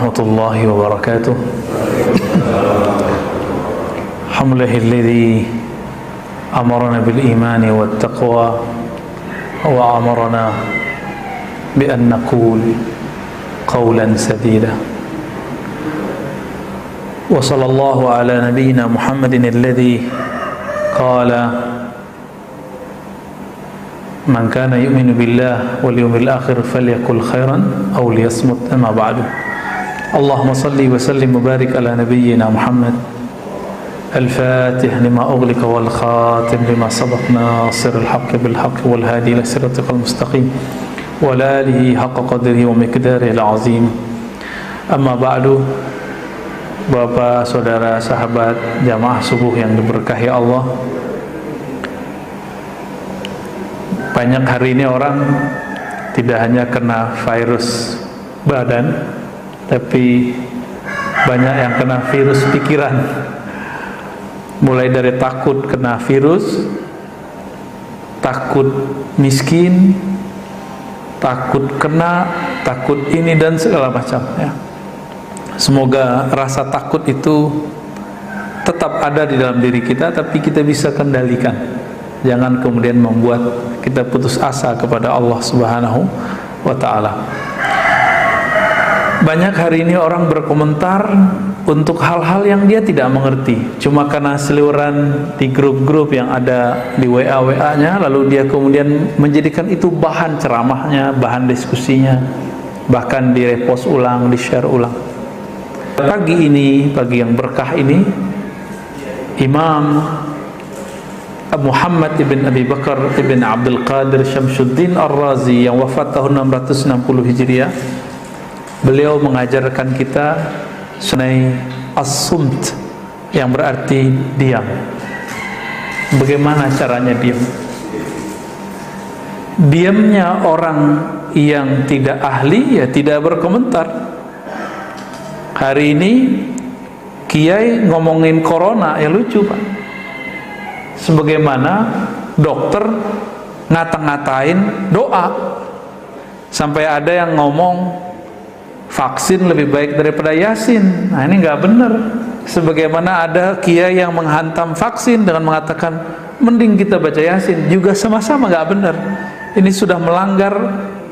ورحمة الله وبركاته. الحمد لله الذي أمرنا بالإيمان والتقوى وأمرنا بأن نقول قولا سديدا. وصلى الله على نبينا محمد الذي قال: من كان يؤمن بالله واليوم الآخر فليقل خيرا أو ليصمت. أما بعد. اللهم صل وسلم وبارك على نبينا محمد الفاتح لما أغلق والخاتم لما سبق ناصر الحق بالحق والهادي إلى صراطك المستقيم وعلى آله حق قدره ومقداره العظيم. أما بعد. Bapak, saudara, sahabat jamaah subuh yang diberkahi Allah, banyak hari ini orang tidak hanya kena virus badan, tapi banyak yang kena virus pikiran. Mulai dari takut kena virus, takut miskin, takut kena, takut ini dan segala macam ya. Semoga rasa takut itu tetap ada di dalam diri kita, tapi kita bisa kendalikan. Jangan kemudian membuat kita putus asa kepada Allah Subhanahu wa ta'ala. Banyak hari ini orang berkomentar untuk hal-hal yang dia tidak mengerti, cuma karena seliweran di grup-grup yang ada di WA-nya, lalu dia kemudian menjadikan itu bahan ceramahnya, bahan diskusinya, bahkan di-repost ulang, di-share ulang. Pagi ini, pagi yang berkah ini, Imam Muhammad ibn Abi Bakar ibn Abdul Qadir Syamsuddin Ar-Razi yang wafat tahun 660 Hijriah, beliau mengajarkan kita sunai as-sumt, yang berarti diam. Bagaimana caranya diam? Diamnya orang yang tidak ahli ya tidak berkomentar. Hari ini kiai ngomongin corona ya lucu Pak. Sebagaimana dokter ngata-ngatain doa, sampai ada yang ngomong vaksin lebih baik daripada Yasin. Nah ini nggak benar. Sebagaimana ada kiai yang menghantam vaksin dengan mengatakan mending kita baca Yasin, juga sama-sama nggak benar. Ini sudah melanggar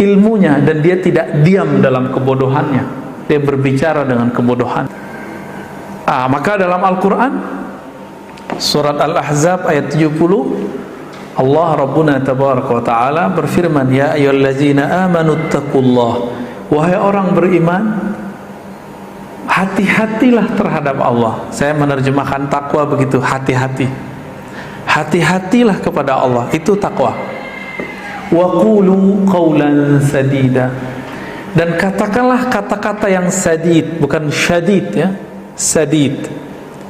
ilmunya dan dia tidak diam dalam kebodohannya. Dia berbicara dengan kebodohan. Maka dalam Al-Quran surat Al-Ahzab ayat 70, Allah Rabbuna Tabaraka wa Ta'ala berfirman, ya ayyuhallazina amanu taqullah, wahai orang beriman, hati-hatilah terhadap Allah. Saya menerjemahkan takwa begitu, hati-hati. Hati-hatilah kepada Allah, itu takwa. Wa qulu qawlan sadida, dan katakanlah kata-kata yang sadid, bukan syadid ya. Sadid.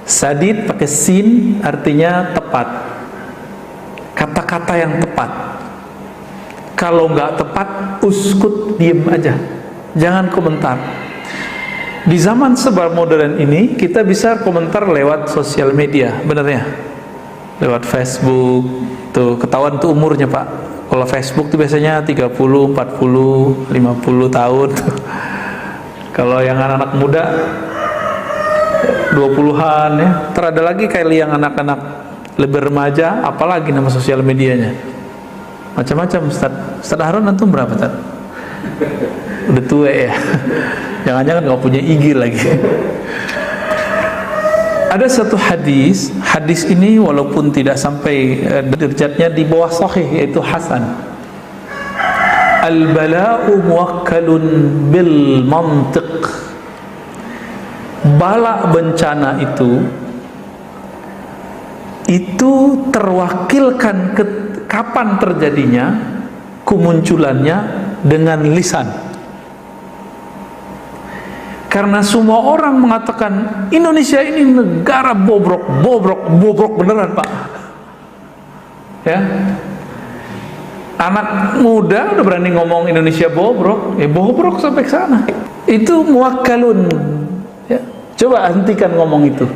Sadid pakai sin, artinya tepat. Kata-kata yang tepat. Kalau nggak tepat, uskut, diem aja. Jangan komentar. Di zaman serba modern ini, kita bisa komentar lewat sosial media, benernya. Lewat Facebook, tuh ketahuan tuh umurnya Pak. Kalau Facebook itu biasanya 30, 40, 50 tahun. Kalau yang anak-anak muda 20-an ya. Terada lagi kayak yang anak-anak lebih remaja, apalagi nama sosial medianya. Macam-macam Ustaz. Ustaz Harun antum berapa Ustaz? Udah tua ya. Jangan-jangan nggak punya IG lagi. Ada satu hadis ini walaupun tidak sampai derajatnya di bawah sahih, yaitu hasan. Al-bala'u muwakkalun bil mantiq. Bala bencana itu terwakilkan kapan terjadinya, kemunculannya dengan lisan. Karena semua orang mengatakan Indonesia ini negara bobrok beneran Pak. Ya, anak muda udah berani ngomong Indonesia bobrok, bobrok sampai ke sana. Itu muwakkalun. Ya, coba hentikan ngomong itu.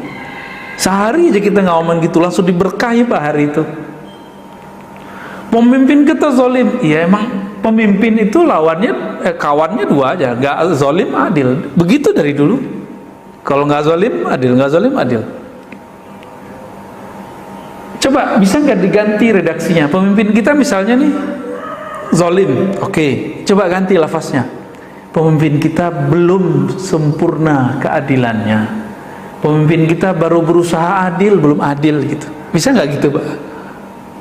Sehari aja kita nggak ngomong gitu, langsung diberkahi Pak hari itu. Pemimpin kita zalim, iya emang Pemimpin itu lawannya, kawannya dua aja, nggak zalim adil. Begitu dari dulu. Kalau nggak zalim adil, nggak zalim adil. Coba bisa nggak diganti redaksinya? Pemimpin kita misalnya nih zalim, oke. Coba ganti lafaznya. Pemimpin kita belum sempurna keadilannya. Pemimpin kita baru berusaha adil, belum adil gitu. Bisa nggak gitu, Pak?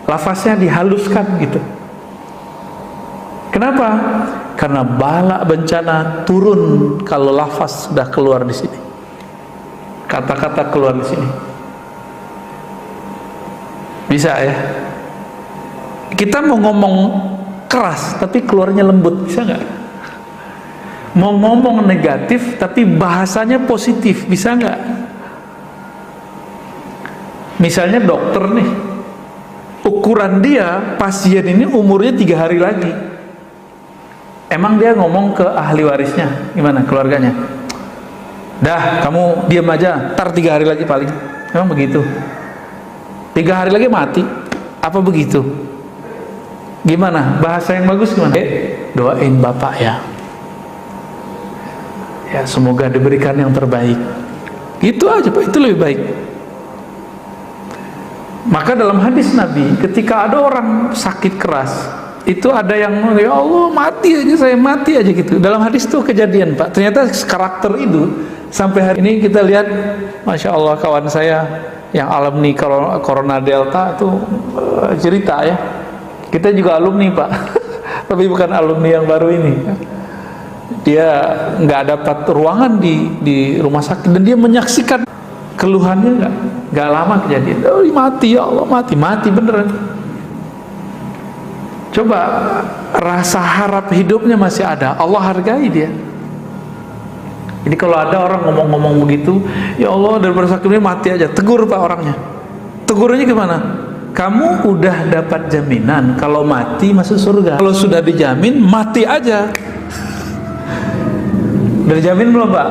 Lafaznya dihaluskan gitu. Kenapa? Karena bala bencana turun kalau lafaz sudah keluar di sini. Kata-kata keluar di sini. Bisa ya? Kita mau ngomong keras tapi keluarnya lembut, bisa nggak? Mau ngomong negatif tapi bahasanya positif, bisa nggak? Misalnya dokter nih, ukuran dia pasien ini umurnya 3 hari lagi. Emang dia ngomong ke ahli warisnya gimana, keluarganya? Dah, kamu diam aja, ntar 3 hari lagi paling. Emang begitu? 3 hari lagi mati, apa begitu? Gimana? Bahasa yang bagus gimana? Doain bapak ya. Ya, semoga diberikan yang terbaik. Itu aja, Pak, itu lebih baik. Maka dalam hadis Nabi, ketika ada orang sakit keras, itu ada yang, ya Allah mati aja, saya mati aja gitu. Dalam hadis itu kejadian, Pak. Ternyata karakter itu sampai hari ini kita lihat, Masya Allah, kawan saya yang alumni Corona Delta itu cerita ya. Kita juga alumni, Pak. Tapi bukan alumni yang baru ini. Dia nggak dapat ruangan di rumah sakit dan dia menyaksikan keluhannya nggak lama kejadian. Oh, mati ya Allah, mati beneran. Coba rasa harap hidupnya masih ada, Allah hargai dia. Jadi kalau ada orang ngomong-ngomong begitu, ya Allah daripada sakit ini mati aja, tegur Pak orangnya. Tegurnya gimana? Kamu udah dapat jaminan kalau mati masuk surga. Kalau sudah dijamin mati aja. Udah dijamin belum Pak?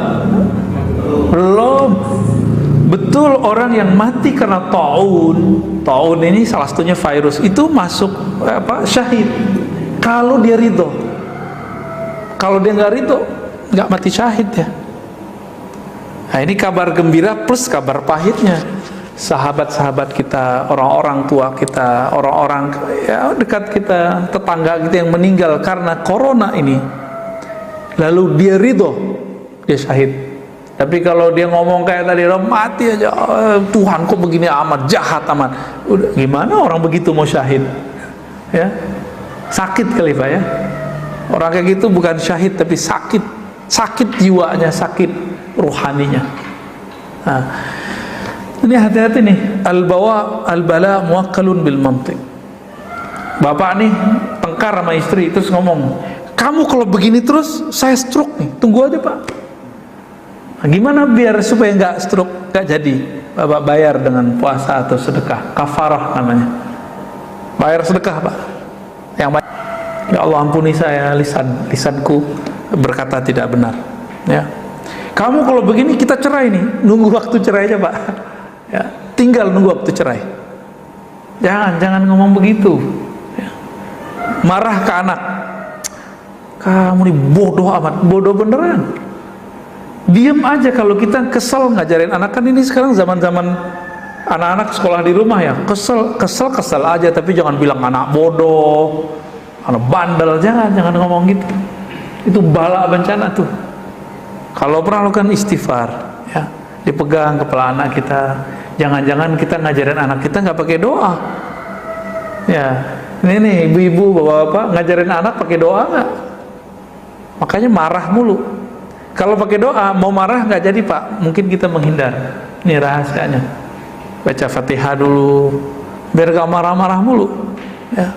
Belum. Betul, orang yang mati karena taun ini salah satunya virus, itu masuk syahid kalau dia ridho. Kalau dia nggak ridho, nggak mati syahid ya. Nah, ini kabar gembira plus kabar pahitnya. Sahabat-sahabat kita, orang-orang tua kita, orang-orang ya dekat kita, tetangga kita yang meninggal karena corona ini, lalu dia ridho, dia syahid. Tapi kalau dia ngomong kayak tadi, mati aja, Tuhan kok begini amat, jahat amat. Udah, gimana orang begitu mau syahid? Ya, sakit kali Pak ya. Orang kayak gitu bukan syahid tapi sakit jiwanya, sakit ruhaninya. Nah, ini hati-hati nih, al-bala muwakkalun bil mantiq. Bapak nih tengkar sama istri terus ngomong, kamu kalau begini terus saya stroke nih, tunggu aja Pak. Nah, gimana biar supaya nggak stroke, nggak jadi? Bapak bayar dengan puasa atau sedekah, kafarah namanya. Bayar sedekah Pak. Yang baik. Ya Allah ampuni saya, lisanku berkata tidak benar. Ya. Kamu kalau begini kita cerai nih, nunggu waktu cerai aja Pak. Ya, tinggal nunggu waktu cerai. Jangan ngomong begitu. Ya. Marah ke anak. Kamu nih bodoh amat, bodoh beneran. Diam aja kalau kita kesel ngajarin anak. Kan ini sekarang zaman-zaman anak-anak sekolah di rumah ya, kesel aja, tapi jangan bilang anak bodoh, anak bandel, jangan ngomong gitu. Itu bala bencana tuh. Kalau pernah lakukan istighfar ya, dipegang kepala anak kita. Jangan-jangan kita ngajarin anak kita nggak pakai doa. Ya, ini nih ibu-ibu, bapak-bapak ngajarin anak pakai doa nggak? Makanya marah mulu. Kalau pakai doa mau marah nggak jadi Pak, mungkin kita menghindar. Ini rahasianya. Baca Fatihah dulu, biar gak marah-marah mulu. Ya.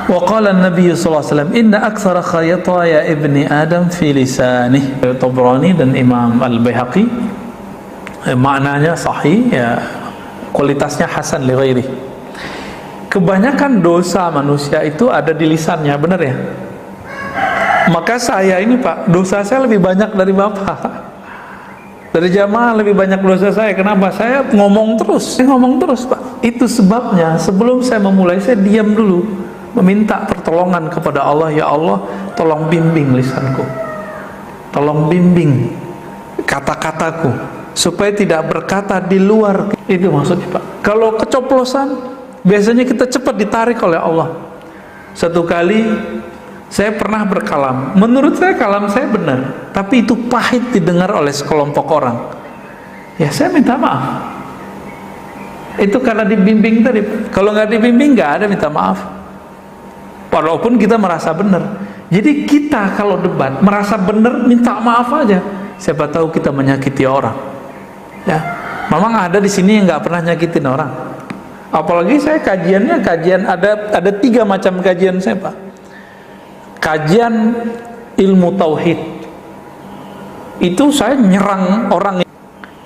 Wa qala an-nabiy sallallahu alaihi wasallam, inna aktsara khayataya ibni Adam fi lisanih. Tabrani dan Imam Al-Baihaqi. Maknanya sahih ya, kualitasnya hasan li ghairi. Kebanyakan dosa manusia itu ada di lisannya, benar ya? Maka saya ini Pak, dosa saya lebih banyak dari Bapak. Dari jamaah lebih banyak dosa saya. Kenapa? Saya ngomong terus Pak. Itu sebabnya sebelum saya memulai, saya diam dulu. meminta pertolongan kepada Allah, ya Allah, tolong bimbing lisanku, tolong bimbing kata-kataku supaya tidak berkata di luar. Itu maksudnya Pak. Kalau keceplosan biasanya kita cepat ditarik oleh Allah. Satu kali saya pernah berkalam, menurut saya kalam saya benar, tapi itu pahit didengar oleh sekelompok orang. Ya saya minta maaf. Itu karena dibimbing tadi. Kalau nggak dibimbing nggak ada minta maaf. Walaupun kita merasa benar. Jadi kita kalau debat merasa benar, minta maaf aja. Siapa tahu kita menyakiti orang. Ya, memang ada di sini yang nggak pernah nyakitin orang. Apalagi saya kajiannya ada 3 macam kajian saya Pak. Kajian ilmu tauhid. Itu saya nyerang orang.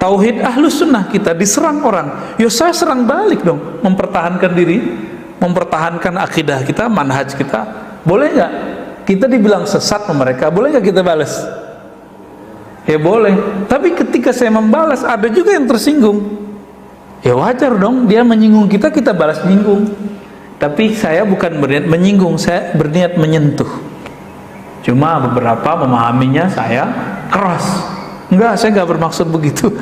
Tauhid ahlus sunnah kita diserang orang, ya saya serang balik dong, mempertahankan diri, mempertahankan akidah kita, manhaj kita. Boleh nggak? Kita dibilang sesat sama mereka, boleh nggak kita balas? Ya boleh. Tapi ketika saya membalas, ada juga yang tersinggung. Ya wajar dong, dia menyinggung kita, kita balas menyinggung. Tapi saya bukan berniat menyinggung, saya berniat menyentuh. Cuma beberapa memahaminya saya keras. Enggak, saya enggak bermaksud begitu.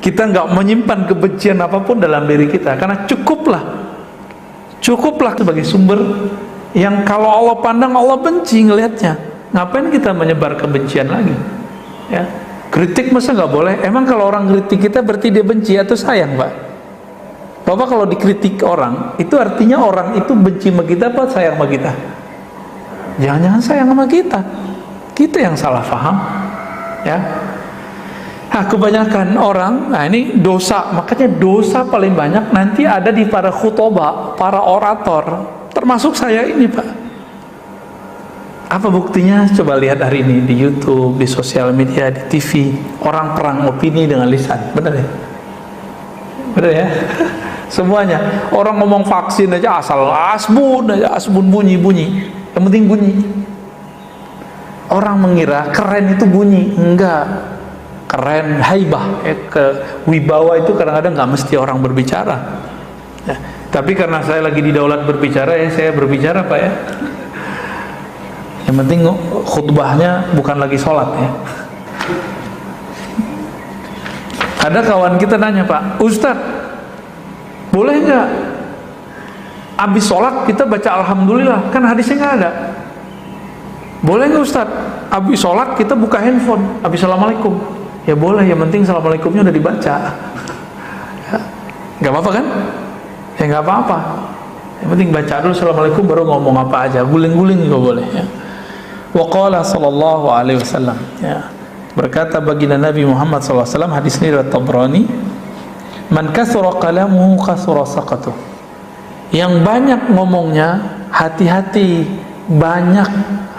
Kita enggak menyimpan kebencian apapun dalam diri kita, karena cukuplah sebagai sumber yang kalau Allah pandang Allah benci ngelihatnya. Ngapain kita menyebar kebencian lagi? Ya, kritik masa enggak boleh? Emang kalau orang kritik kita berarti dia benci atau sayang, Pak? Bapak kalau dikritik orang, itu artinya orang itu benci sama kita apa sayang sama kita? Jangan-jangan sayang sama kita. Kita yang salah paham. Ya. Nah, kebanyakan orang, nah ini dosa, makanya dosa paling banyak nanti ada di para khutbah, para orator, termasuk saya ini Pak. Apa buktinya? Coba lihat hari ini di YouTube, di sosial media, di TV, orang perang opini dengan lisan, benar ya? Benar ya? Semuanya, orang ngomong vaksin aja asal asbun bunyi, yang penting bunyi. Orang mengira keren itu bunyi, enggak. Keren, haibah, wibawa itu kadang-kadang nggak mesti orang berbicara. Ya, tapi karena saya lagi didaulat berbicara, ya saya berbicara Pak ya. Yang penting khutbahnya bukan lagi sholat ya. Ada kawan kita nanya Pak, Ustadz, boleh nggak abis sholat kita baca alhamdulillah? Kan hadisnya nggak ada. Boleh nggak Ustadz, abis sholat kita buka handphone, abis assalamualaikum? Ya boleh, yang penting assalamualaikumnya udah dibaca. Ya, nggak apa-apa kan? Ya nggak apa-apa. Yang penting baca dulu assalamualaikum baru ngomong apa aja, guling-guling juga boleh. Ya. Wa qala sallallahu alaihi wasallam. Ya. Berkata baginda Nabi Muhammad sallallahu alaihi wasallam, hadis ini riwayat Tabrani, man kasura kalamuhu kasura saqatuh. Yang banyak ngomongnya, hati-hati, banyak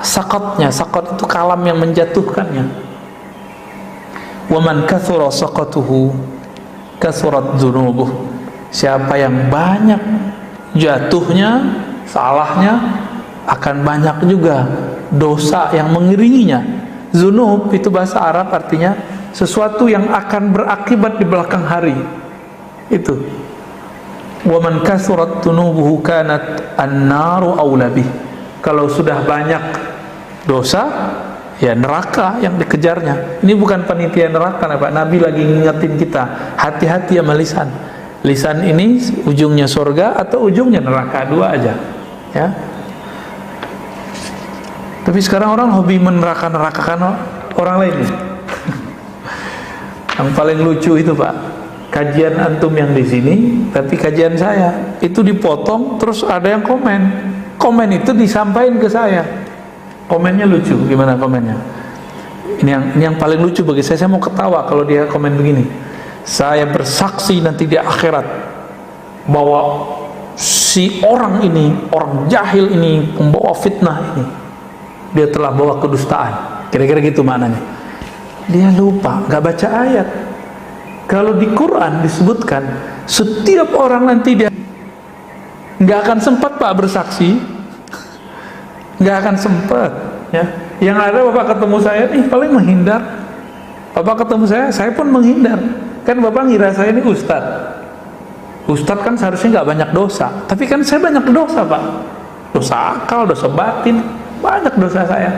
sakatnya. Sakat itu kalam yang menjatuhkannya. Wa man kathura saqatuhu kathurat dzunubuh. Siapa yang banyak jatuhnya, salahnya, akan banyak juga dosa yang mengiringinya. Dzunub itu bahasa Arab artinya sesuatu yang akan berakibat di belakang hari. Itu. Wa man kathurat dzunubuhu kanat an-naru aula bih. Kalau sudah banyak dosa, ya neraka yang dikejarnya. Ini bukan panitia neraka Pak. Nabi lagi ngingetin kita, hati-hati sama lisan. Lisan ini ujungnya surga atau ujungnya neraka, dua aja. Ya. Tapi sekarang orang hobi meneraka-nerakakan orang lain. Yang paling lucu itu Pak, kajian antum yang di sini, tapi kajian saya itu dipotong, terus ada yang komen. Komen itu disampaikan ke saya. Komennya lucu, gimana komennya? Ini yang paling lucu bagi saya mau ketawa kalau dia komen begini. Saya bersaksi nanti di akhirat bahwa si orang ini, orang jahil ini, pembawa fitnah ini, dia telah bawa kedustaan. Kira-kira gitu maknanya. Dia lupa, nggak baca ayat. Kalau di Quran disebutkan setiap orang nanti dia nggak akan sempat Pak bersaksi, nggak akan sempat. Ya, yang ada Bapak ketemu saya nih paling menghindar. Bapak ketemu saya pun menghindar. Kan Bapak ngira saya ini ustadz. Ustadz kan seharusnya nggak banyak dosa, tapi kan saya banyak dosa Pak. Loh, dosa akal, dosa batin, banyak dosa saya.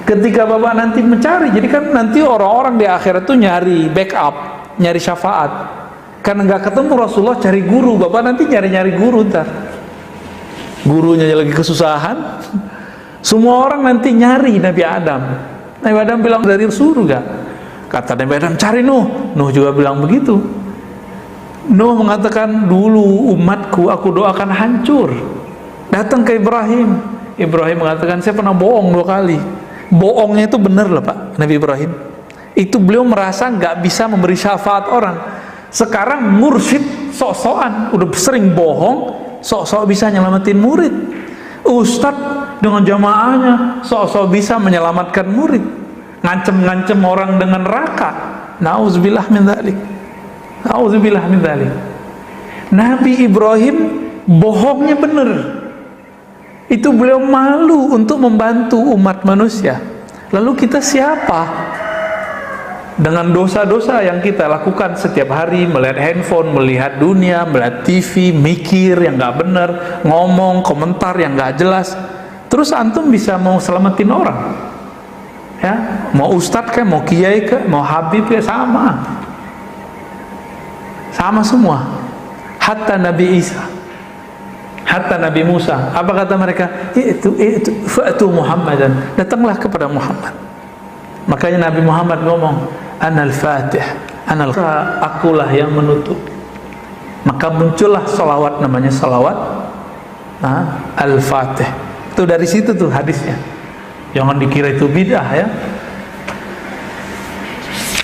Ketika Bapak nanti mencari, jadi kan nanti orang-orang di akhirat tuh nyari backup, nyari syafaat. Karena nggak ketemu Rasulullah, cari guru. Bapak nanti nyari-nyari guru ntar. Gurunya lagi kesusahan. Semua orang nanti nyari Nabi Adam. Nabi Adam bilang dari surga. Kata Nabi Adam, cari Nuh. Nuh juga bilang begitu. Nuh mengatakan, dulu umatku aku doakan hancur. Datang ke Ibrahim. Ibrahim mengatakan, saya pernah bohong 2 kali. Bohongnya itu benar loh Pak, Nabi Ibrahim. Itu beliau merasa nggak bisa memberi syafaat orang. Sekarang mursyid sok-sokan, udah sering bohong, sok-sok bisa nyelamatin murid. Ustadz dengan jamaahnya sok-sok bisa menyelamatkan murid. Ngancem-ngancem orang dengan neraka. Nauzubillah min dzalik. Nauzubillah min dzalik. Nabi Ibrahim bohongnya benar. Itu beliau malu untuk membantu umat manusia. Lalu kita siapa? Dengan dosa-dosa yang kita lakukan setiap hari, melihat handphone, melihat dunia, melihat TV, mikir yang nggak benar, ngomong, komentar yang nggak jelas. Terus antum bisa mau selamatin orang? Ya, mau ustadz kayak, mau kiai kayak, mau habib ya sama. Sama semua. Hatta Nabi Isa, hatta Nabi Musa, apa kata mereka? Itu fa'tu Muhammadan, datanglah kepada Muhammad. Makanya Nabi Muhammad ngomong, Anal Fatih, akulah yang menutup. Maka muncullah salawat, namanya salawat Al-Fatih. Itu dari situ tuh hadisnya. Jangan dikira itu bid'ah ya.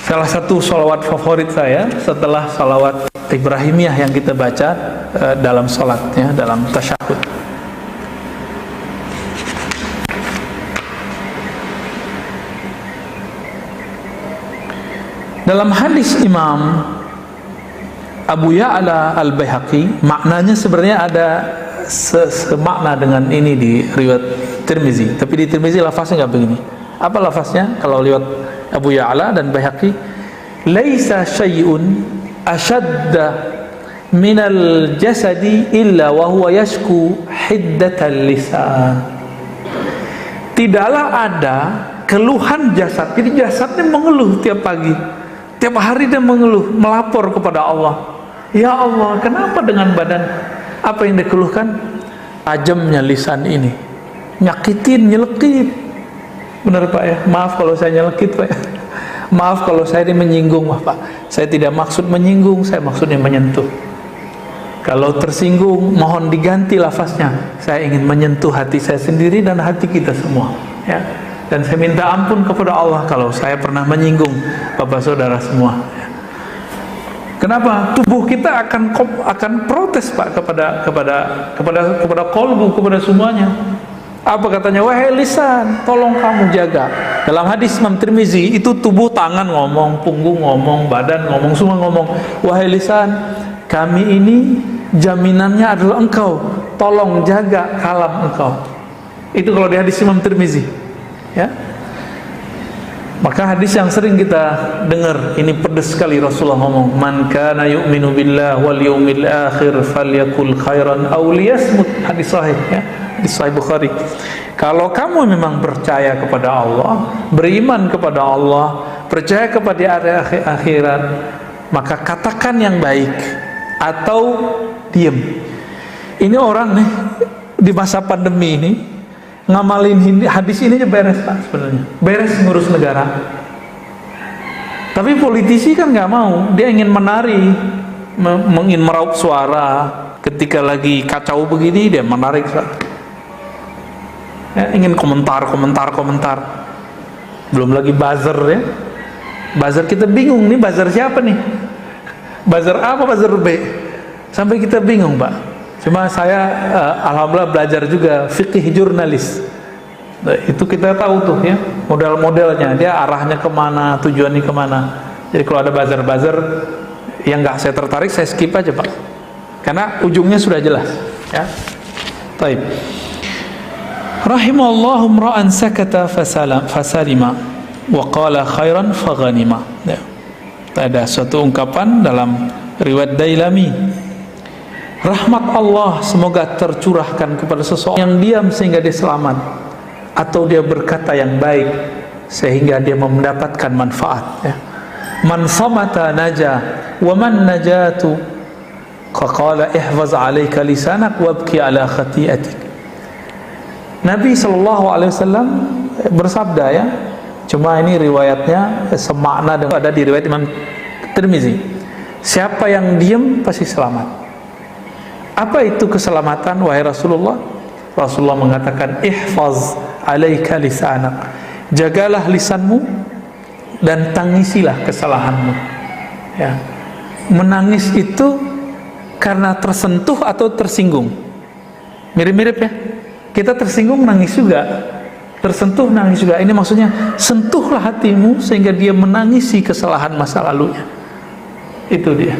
Salah satu salawat favorit saya setelah salawat Ibrahimiyah yang kita baca dalam salatnya, dalam tasyahud. Dalam hadis Imam Abu Ya'la Al-Baihaqi, maknanya sebenarnya ada semakna dengan ini di riwayat Tirmizi, tapi di Tirmizi lafaznya nggak begini. Apa lafaznya? Kalau lihat Abu Ya'la dan Baihaqi, laisa syai'un ashadda minal jasadi illa wa huwa yashku hiddatal lisan. Tidaklah ada keluhan jasad. Jadi jasadnya mengeluh tiap pagi. Tiap hari dia mengeluh, melapor kepada Allah. Ya Allah, kenapa dengan badan? Apa yang dikeluhkan? Tajamnya lisan ini, nyakitin, nyelekit. Benar Pak ya? Maaf kalau saya nyelekit Pak ya. Maaf kalau saya ini menyinggung Pak. Saya tidak maksud menyinggung, saya maksudnya menyentuh. Kalau tersinggung, mohon diganti lafaznya. Saya ingin menyentuh hati saya sendiri dan hati kita semua ya. Dan saya minta ampun kepada Allah kalau saya pernah menyinggung Bapak Saudara semua. Kenapa? Tubuh kita akan protes Pak kepada kolbu, kepada semuanya. Apa katanya? Wahai lisan, tolong kamu jaga. Dalam hadis Imam Tirmizi itu tubuh, tangan ngomong, punggung ngomong, badan ngomong, semua ngomong. Wahai lisan, kami ini jaminannya adalah engkau. Tolong jaga kalam engkau. Itu kalau di hadis Imam Tirmizi. Ya, maka hadis yang sering kita dengar ini pedas sekali. Rasulullah ngomong, man kana yu'minu billah wal yawmil akhir falyakul khairan aw liyasmut. Hadis sahih ya, hadis sahih Bukhari. Kalau kamu memang percaya kepada Allah, beriman kepada Allah, percaya kepada hari akhirat, maka katakan yang baik atau diam. Ini orang nih di masa pandemi ini ngamalin hadis ini aja beres Pak, sebenarnya beres ngurus negara. Tapi politisi kan nggak mau, dia ingin menari, ingin meraup suara. Ketika lagi kacau begini dia menarik ya, ingin komentar. Belum lagi buzzer ya, buzzer kita bingung nih, buzzer siapa nih, buzzer A apa buzzer B, sampai kita bingung Pak. Cuma saya alhamdulillah belajar juga fikih jurnalis. Nah, itu kita tahu tuh ya model-modelnya, dia arahnya kemana, tujuannya kemana. Jadi kalau ada buzzer-buzzer yang nggak saya tertarik, saya skip aja Pak, karena ujungnya sudah jelas ya. Taib. Rahimallahu mra'an sakata fasalima wa qala khairan faghanima. Ya. Ada suatu ungkapan dalam riwayat Dailami, rahmat Allah semoga tercurahkan kepada seseorang yang diam sehingga dia selamat, atau dia berkata yang baik sehingga dia mendapatkan manfaat, ya. Man samata naja wa man najatu qala ihfaz alayka lisanak wabki ala khati'atik. Nabi SAW bersabda, ya, cuma ini riwayatnya semakna dengan ada di riwayat Imam Tirmizi, siapa yang diam pasti selamat. Apa itu keselamatan wahai Rasulullah? Rasulullah mengatakan, ihfaz alaika lisanak, jagalah lisanmu dan tangisilah kesalahanmu, ya. Menangis itu karena tersentuh atau tersinggung, mirip-mirip, ya. Kita tersinggung nangis juga, tersentuh nangis juga. Ini maksudnya sentuhlah hatimu sehingga dia menangisi kesalahan masa lalunya. Itu dia.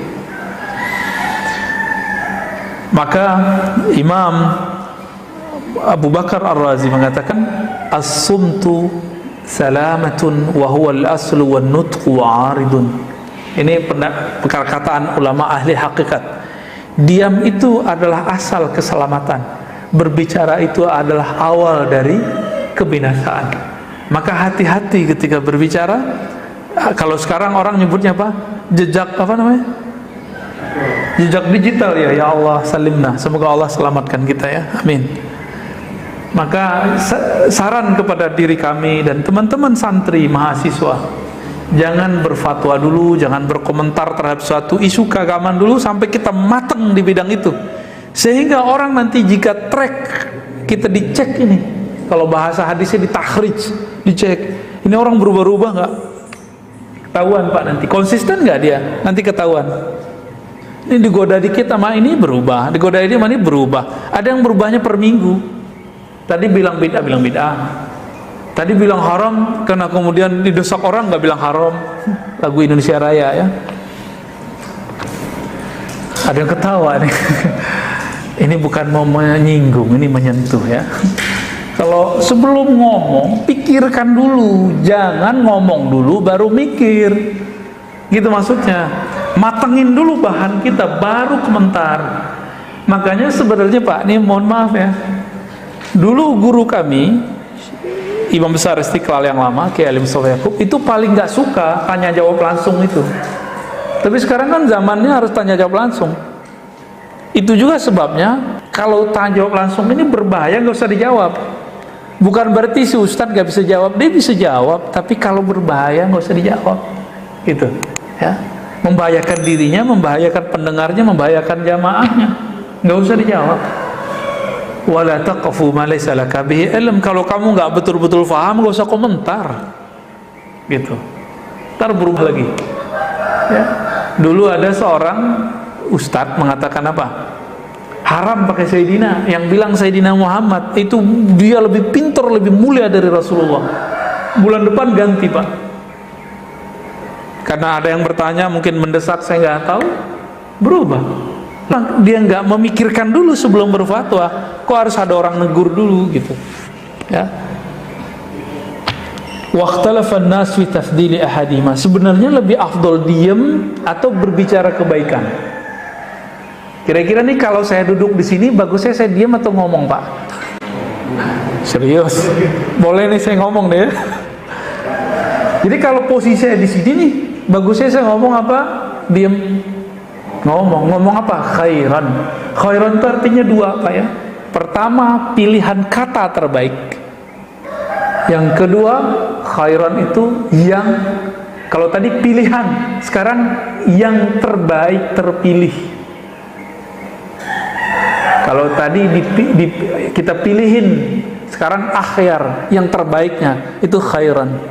Maka Imam Abu Bakar Ar-Razi mengatakan, as-sumtu salamatun wa huwa al-aslu wan nutqu 'aridun. Ini perkataan ulama ahli hakikat. Diam itu adalah asal keselamatan, berbicara itu adalah awal dari kebinasaan. Maka hati-hati ketika berbicara. Kalau sekarang orang nyebutnya apa? Jejak apa namanya? Jejak digital, ya. Ya Allah salimna, semoga Allah selamatkan kita, ya, amin. Maka saran kepada diri kami dan teman-teman santri mahasiswa, jangan berfatwa dulu, jangan berkomentar terhadap suatu isu keagamaan dulu sampai kita matang di bidang itu, sehingga orang nanti jika track kita dicek, ini kalau bahasa hadisnya ditakhrij, dicek, ini orang berubah-ubah nggak? Ketahuan Pak, nanti konsisten nggak dia, nanti ketahuan. Ini digoda dikit sama ini berubah, digoda ini sama ini berubah. Ada yang berubahnya per minggu. Tadi bilang bid'ah, tadi bilang haram, karena kemudian didesak orang nggak bilang haram. Lagu Indonesia Raya, ya. Ada yang ketawa nih. Ini bukan mau menyinggung, ini menyentuh, ya. Kalau sebelum ngomong, pikirkan dulu, jangan ngomong dulu baru mikir, gitu maksudnya. Matengin dulu bahan kita, baru komentar. Makanya sebenarnya Pak, ini mohon maaf, ya. Dulu guru kami, Imam Besar Istiqlal yang lama, Kiai Haji Mustofa Yaqub, itu paling nggak suka tanya jawab langsung itu. Tapi sekarang kan zamannya harus tanya jawab langsung. Itu juga sebabnya kalau tanya jawab langsung ini berbahaya, nggak usah dijawab. Bukan berarti si Ustadz nggak bisa jawab, dia bisa jawab. Tapi kalau berbahaya nggak usah dijawab, gitu, ya. Membahayakan dirinya, membahayakan pendengarnya, membahayakan jamaahnya, nggak usah dijawab. Wala taqfu ma laysa laka bihi ilm. Kalau kamu nggak betul-betul paham, nggak usah komentar, gitu. Ntar berubah lagi, ya. Dulu ada seorang ustadz mengatakan apa? Haram pakai Sayyidina. Yang bilang Sayyidina Muhammad itu dia lebih pintar, lebih mulia dari Rasulullah. Bulan depan ganti Pak, karena ada yang bertanya, mungkin mendesak, saya nggak tahu, berubah. Dia nggak memikirkan dulu sebelum berfatwa. Kok harus ada orang negur dulu, gitu, ya. Waqtalafan nas fi tafdili ahadima. Sebenarnya lebih afdol diam atau berbicara kebaikan? Kira-kira nih kalau saya duduk di sini, bagusnya saya diam atau ngomong Pak? Serius? Boleh nih saya ngomong deh, ya. Jadi kalau posisi saya di sini nih, bagusnya saya ngomong apa? Diam. Ngomong apa? Khairan. Khairan itu artinya dua Pak, ya. Pertama, pilihan kata terbaik. Yang kedua, khairan itu yang, kalau tadi pilihan, sekarang yang terbaik terpilih. Kalau tadi kita pilihin, sekarang akhyar, yang terbaiknya itu khairan.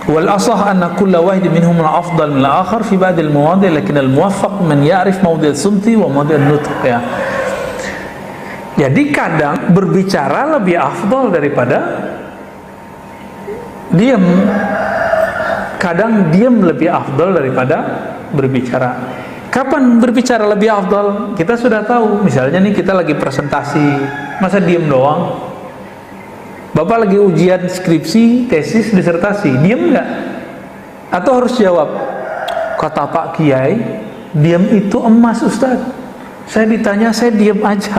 Wal asah anna kulla wahid minhum afdal min al-akhar fi ba'd al-mawadi', lakin al-muwaffaq man ya'rif mawdi' al-sumti wa mawdi' al-nutq, ya. Jadi kadang berbicara lebih afdal daripada diam. Kadang diam lebih afdal daripada berbicara. Kapan berbicara lebih afdal? Kita sudah tahu. Misalnya nih kita lagi presentasi, masa diam doang? Bapak lagi ujian skripsi, tesis, disertasi, diam nggak? Atau harus jawab? Kata Pak Kiai, diam itu emas Ustaz. Saya ditanya, saya diam aja.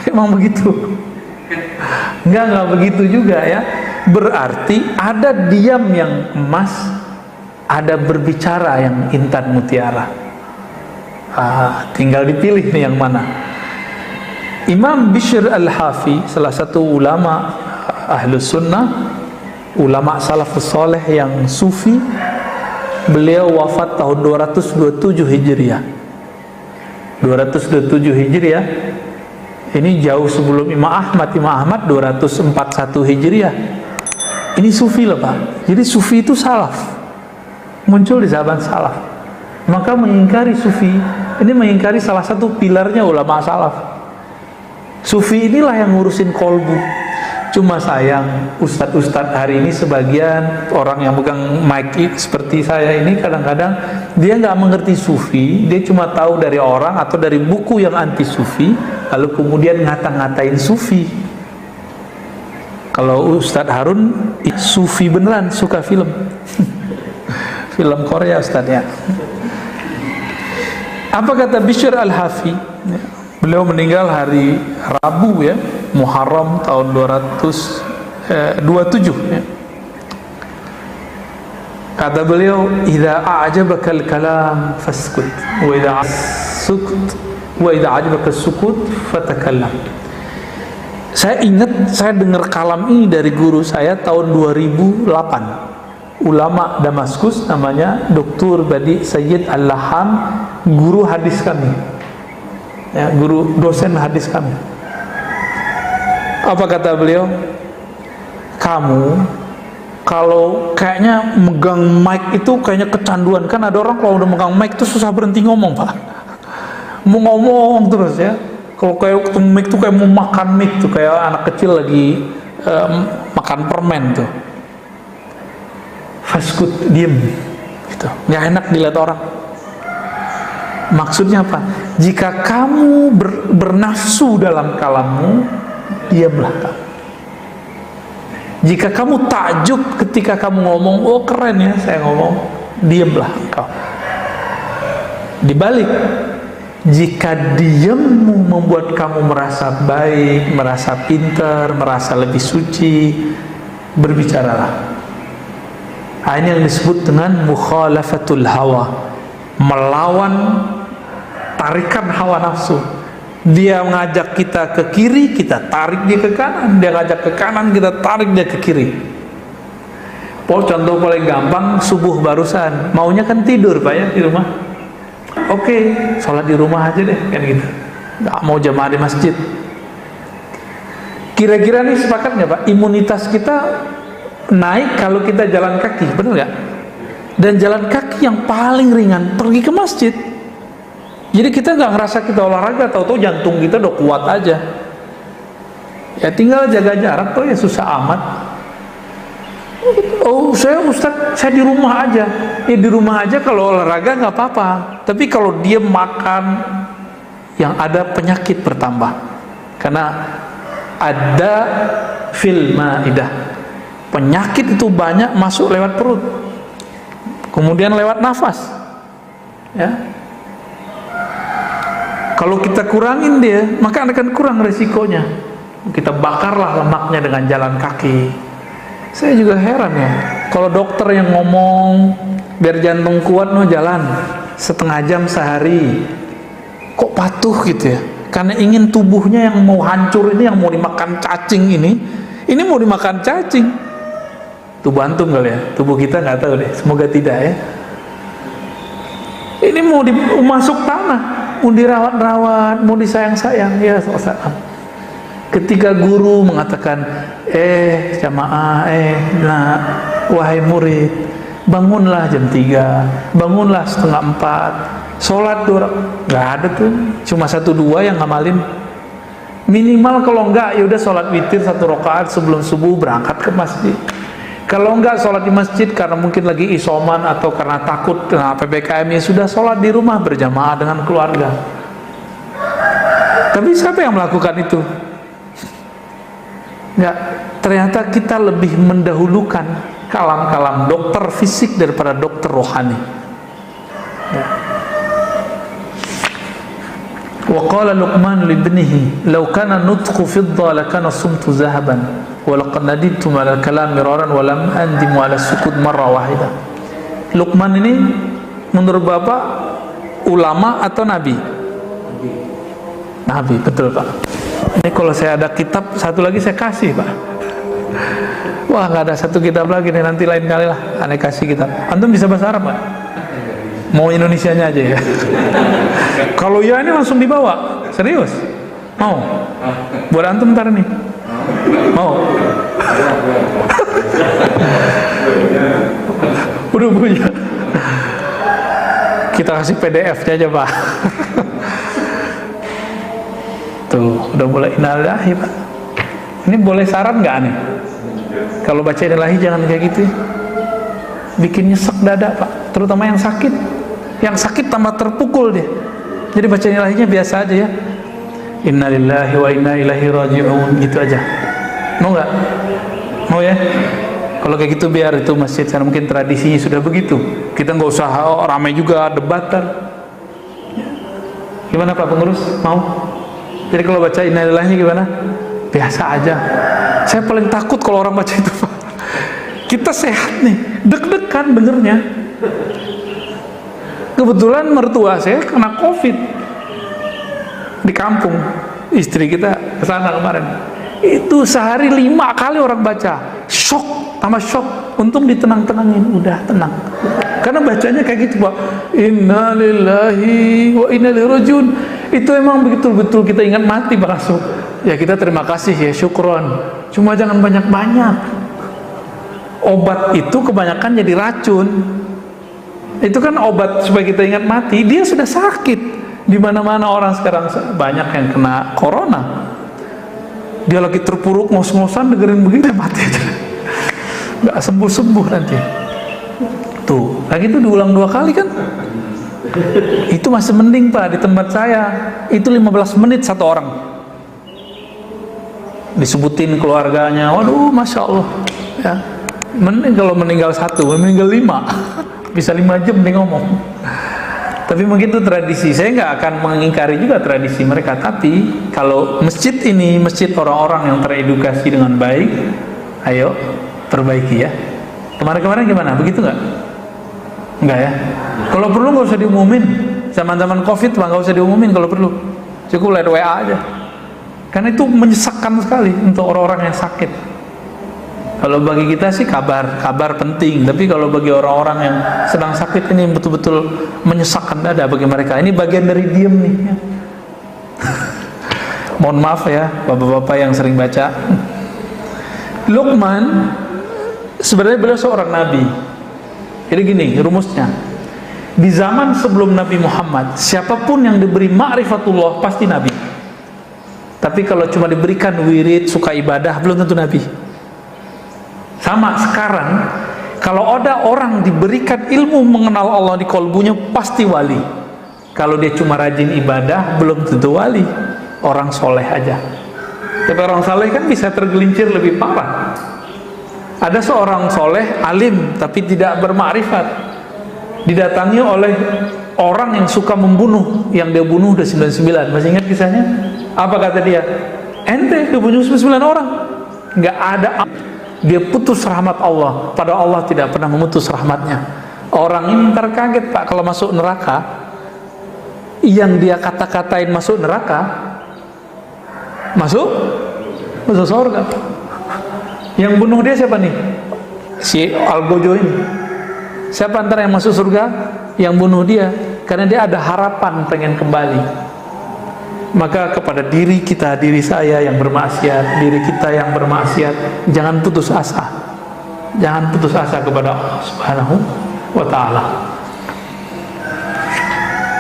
Emang begitu? Enggak begitu juga ya. Berarti ada diam yang emas, ada berbicara yang intan mutiara. Tinggal dipilih nih yang mana. Imam Bishr al-Hafi, salah satu ulama Ahlus Sunnah, ulama salafus soleh yang sufi, beliau wafat tahun 227 Hijriah. 227 Hijriah. Ini jauh sebelum Imam Ahmad. Imam Ahmad 241 Hijriah. Ini sufi loh Pak. Jadi sufi itu salaf, muncul di zaman salaf. Maka mengingkari sufi, ini mengingkari salah satu pilarnya ulama salaf. Sufi inilah yang ngurusin kolbu. Cuma sayang, ustadz-ustadz hari ini sebagian orang yang pegang mic seperti saya ini kadang-kadang dia nggak mengerti sufi, dia cuma tahu dari orang atau dari buku yang anti sufi, lalu kemudian ngata-ngatain sufi. Kalau Ustadz Harun sufi beneran, suka film film Korea Ustadz ya. Apa kata Bishr al-Hafi? Beliau meninggal hari Rabu ya, Muharram tahun 227 ya. Kata beliau, "Idza a'jabakal kalam faskut, wa idza a'jabaka sukut fatakallam." Saya ingat saya dengar kalam ini dari guru saya tahun 2008. Ulama Damaskus namanya Dr. Badi Sayyid Al-Laham, guru hadis kami. Ya, guru dosen hadis kami. Apa kata beliau? Kamu kalau kayaknya megang mic itu kayaknya kecanduan. Kan ada orang kalau udah megang mic itu susah berhenti ngomong Pak. Mau ngomong terus ya. Kalau kayak ketemu mic tuh kayak mau makan mic tuh, kayak anak kecil lagi makan permen tuh. Faskut, diem gitu. Nggak enak dilihat orang. Maksudnya apa? Jika kamu bernafsu dalam kalammu, diamlah kamu. Jika kamu takjub ketika kamu ngomong, oh keren ya saya ngomong, diamlah engkau. Dibalik, jika diammu membuat kamu merasa baik, merasa pintar, merasa lebih suci, berbicaralah. Ini yang disebut dengan mukhalafatul hawa, melawan tarikan hawa nafsu. Dia mengajak kita ke kiri, kita tarik dia ke kanan. Dia ngajak ke kanan, kita tarik dia ke kiri. Contoh paling gampang, subuh barusan, maunya kan tidur Pak ya di rumah. Oke, sholat di rumah aja deh kan gitu. Nggak mau jamaah di masjid. Kira-kira nih sepakat nggak Pak? Imunitas kita naik kalau kita jalan kaki, benar nggak? Dan jalan kaki yang paling ringan pergi ke masjid. Jadi kita nggak ngerasa kita olahraga, tahu-tahu jantung kita udah kuat aja. Ya tinggal jaga jarak tuh ya susah amat. Oh saya Ustadz, saya di rumah aja. Ya di rumah aja kalau olahraga nggak apa-apa. Tapi kalau dia makan, yang ada penyakit bertambah. Karena ada fil maidah. Penyakit itu banyak masuk lewat perut, kemudian lewat nafas. Ya. Kalau kita kurangin dia, maka akan kurang resikonya. Kita bakarlah lemaknya dengan jalan kaki. Saya juga heran ya, kalau dokter yang ngomong biar jantung kuat no jalan setengah jam sehari, kok patuh gitu ya? Karena ingin tubuhnya yang mau hancur ini, yang mau dimakan cacing ini mau dimakan cacing. Tubuh antum kali ya, tubuh kita nggak tahu deh, semoga tidak ya. Ini mau masuk tanah, mau dirawat-rawat, mau disayang-sayang ya soal. Ketika guru mengatakan, jamaah, nah, wahai murid, bangunlah jam 3, bangunlah setengah 4, sholat 2, nggak ada tuh, cuma 1-2 yang ngamalin. Minimal kalau enggak, ya udah sholat witir 1 rakaat sebelum subuh berangkat ke masjid. Kalau enggak sholat di masjid karena mungkin lagi isoman atau karena takut dengan PPKM, ya sudah sholat di rumah berjamaah dengan keluarga. Tapi siapa yang melakukan itu? Enggak, ternyata kita lebih mendahulukan kalam-kalam dokter fisik daripada dokter rohani. Ya. Wa qala Luqman li ibnihi law kana nutqu fidda lakana sumtu zahaban wa laqad nadimtu ala al-kalam miraran wa lam andimu ala sukut marra wahida. Luqman ini menurut Bapak ulama atau nabi? Nabi, betul Pak. Ini kalau saya ada kitab satu lagi saya kasih Pak. Wah, nggak ada satu kitab lagi nih, nanti lain kali lah aneh kasih kitab. Antum bisa bahasa Arab Pak? Mau Indonesianya aja ya? Kalau ya ini langsung dibawa, serius? Mau? Buat antum ntar nih? Mau? Udah punya. Kita kasih PDF-nya aja Pak. Tuh, udah mulai innalillahi Pak. Ini boleh saran nggak nih? Kalau baca innalillahi jangan kayak gitu ya. Bikin nyesek dada Pak, terutama yang sakit. Yang sakit tambah terpukul dia. Jadi baca innalillahinya biasa aja ya. Innalillahi wa inna ilaihi raji'un, gitu aja. Mau nggak? Mau ya? Kalau kayak gitu biar itu masjid, karena mungkin tradisinya sudah begitu. Kita nggak usah ramai juga debatan. Gimana Pak pengurus? Mau? Jadi kalau baca innalillahi gimana? Biasa aja. Saya paling takut kalau orang baca itu Pak. Kita sehat nih, deg-degan dengernya. Kebetulan mertua saya kena COVID di kampung, istri kita kesana kemarin. Itu sehari 5 kali orang baca, shock, tambah shock. Untung ditenang-tenangin, udah tenang. Karena bacanya kayak gitu Pak, innalillahi wa inna ilaihi raji'un. Itu emang betul-betul kita ingat mati Pak langsung. Ya kita terima kasih ya, syukron. Cuma jangan banyak-banyak. Obat itu kebanyakan jadi racun. Itu kan obat supaya kita ingat mati. Dia sudah sakit. Di mana-mana orang sekarang banyak yang kena corona. Dia lagi terpuruk ngos-ngosan dengerin begini mati aja. Nggak sembuh-sembuh nanti. Tuh, lagi itu diulang 2 kali kan? Itu masih mending Pak. Di tempat saya itu 15 menit satu orang. Disebutin keluarganya. Waduh, Masya Allah ya. Mending kalau meninggal 1, meninggal 5. Bisa 5 jam nih ngomong. Tapi mungkin itu tradisi. Saya nggak akan mengingkari juga tradisi mereka. Tapi kalau masjid ini masjid orang-orang yang teredukasi dengan baik, ayo perbaiki ya. Kemarin-kemarin gimana? Begitu nggak? Nggak ya? Kalau perlu nggak usah diumumin. Zaman-zaman COVID nggak usah diumumin kalau perlu. Cukup lewat WA aja. Karena itu menyesakkan sekali untuk orang-orang yang sakit. Kalau bagi kita sih kabar penting, tapi kalau bagi orang-orang yang sedang sakit ini betul-betul menyesakkan dada bagi mereka. Ini bagian dari diem nih ya. Mohon maaf ya bapak-bapak yang sering baca. Luqman sebenarnya beliau seorang nabi. Jadi gini rumusnya, di zaman sebelum Nabi Muhammad, siapapun yang diberi ma'rifatullah pasti nabi. Tapi kalau cuma diberikan wirid, suka ibadah, belum tentu nabi. Sama sekarang, kalau ada orang diberikan ilmu mengenal Allah di kolbunya, pasti wali. Kalau dia cuma rajin ibadah, belum tentu wali. Orang soleh aja. Tapi orang soleh kan bisa tergelincir lebih parah. Ada seorang soleh, alim, tapi tidak bermakrifat. Didatangi oleh orang yang suka membunuh. Yang dia bunuh udah 99. Masih ingat kisahnya? Apa kata dia? Ente kebunuh 99 orang. Nggak ada. Dia putus rahmat Allah, padahal Allah tidak pernah memutus rahmatnya. Orang ini ntar kaget Pak kalau masuk neraka. Yang dia kata-katain masuk neraka, masuk surga. Yang bunuh dia siapa nih? Si Algojo ini. Siapa antara yang masuk surga? Yang bunuh dia, karena dia ada harapan pengen kembali. Maka kepada diri kita, diri saya yang bermaksiat, diri kita yang bermaksiat, jangan putus asa. Jangan putus asa kepada Allah Subhanahu wa ta'ala.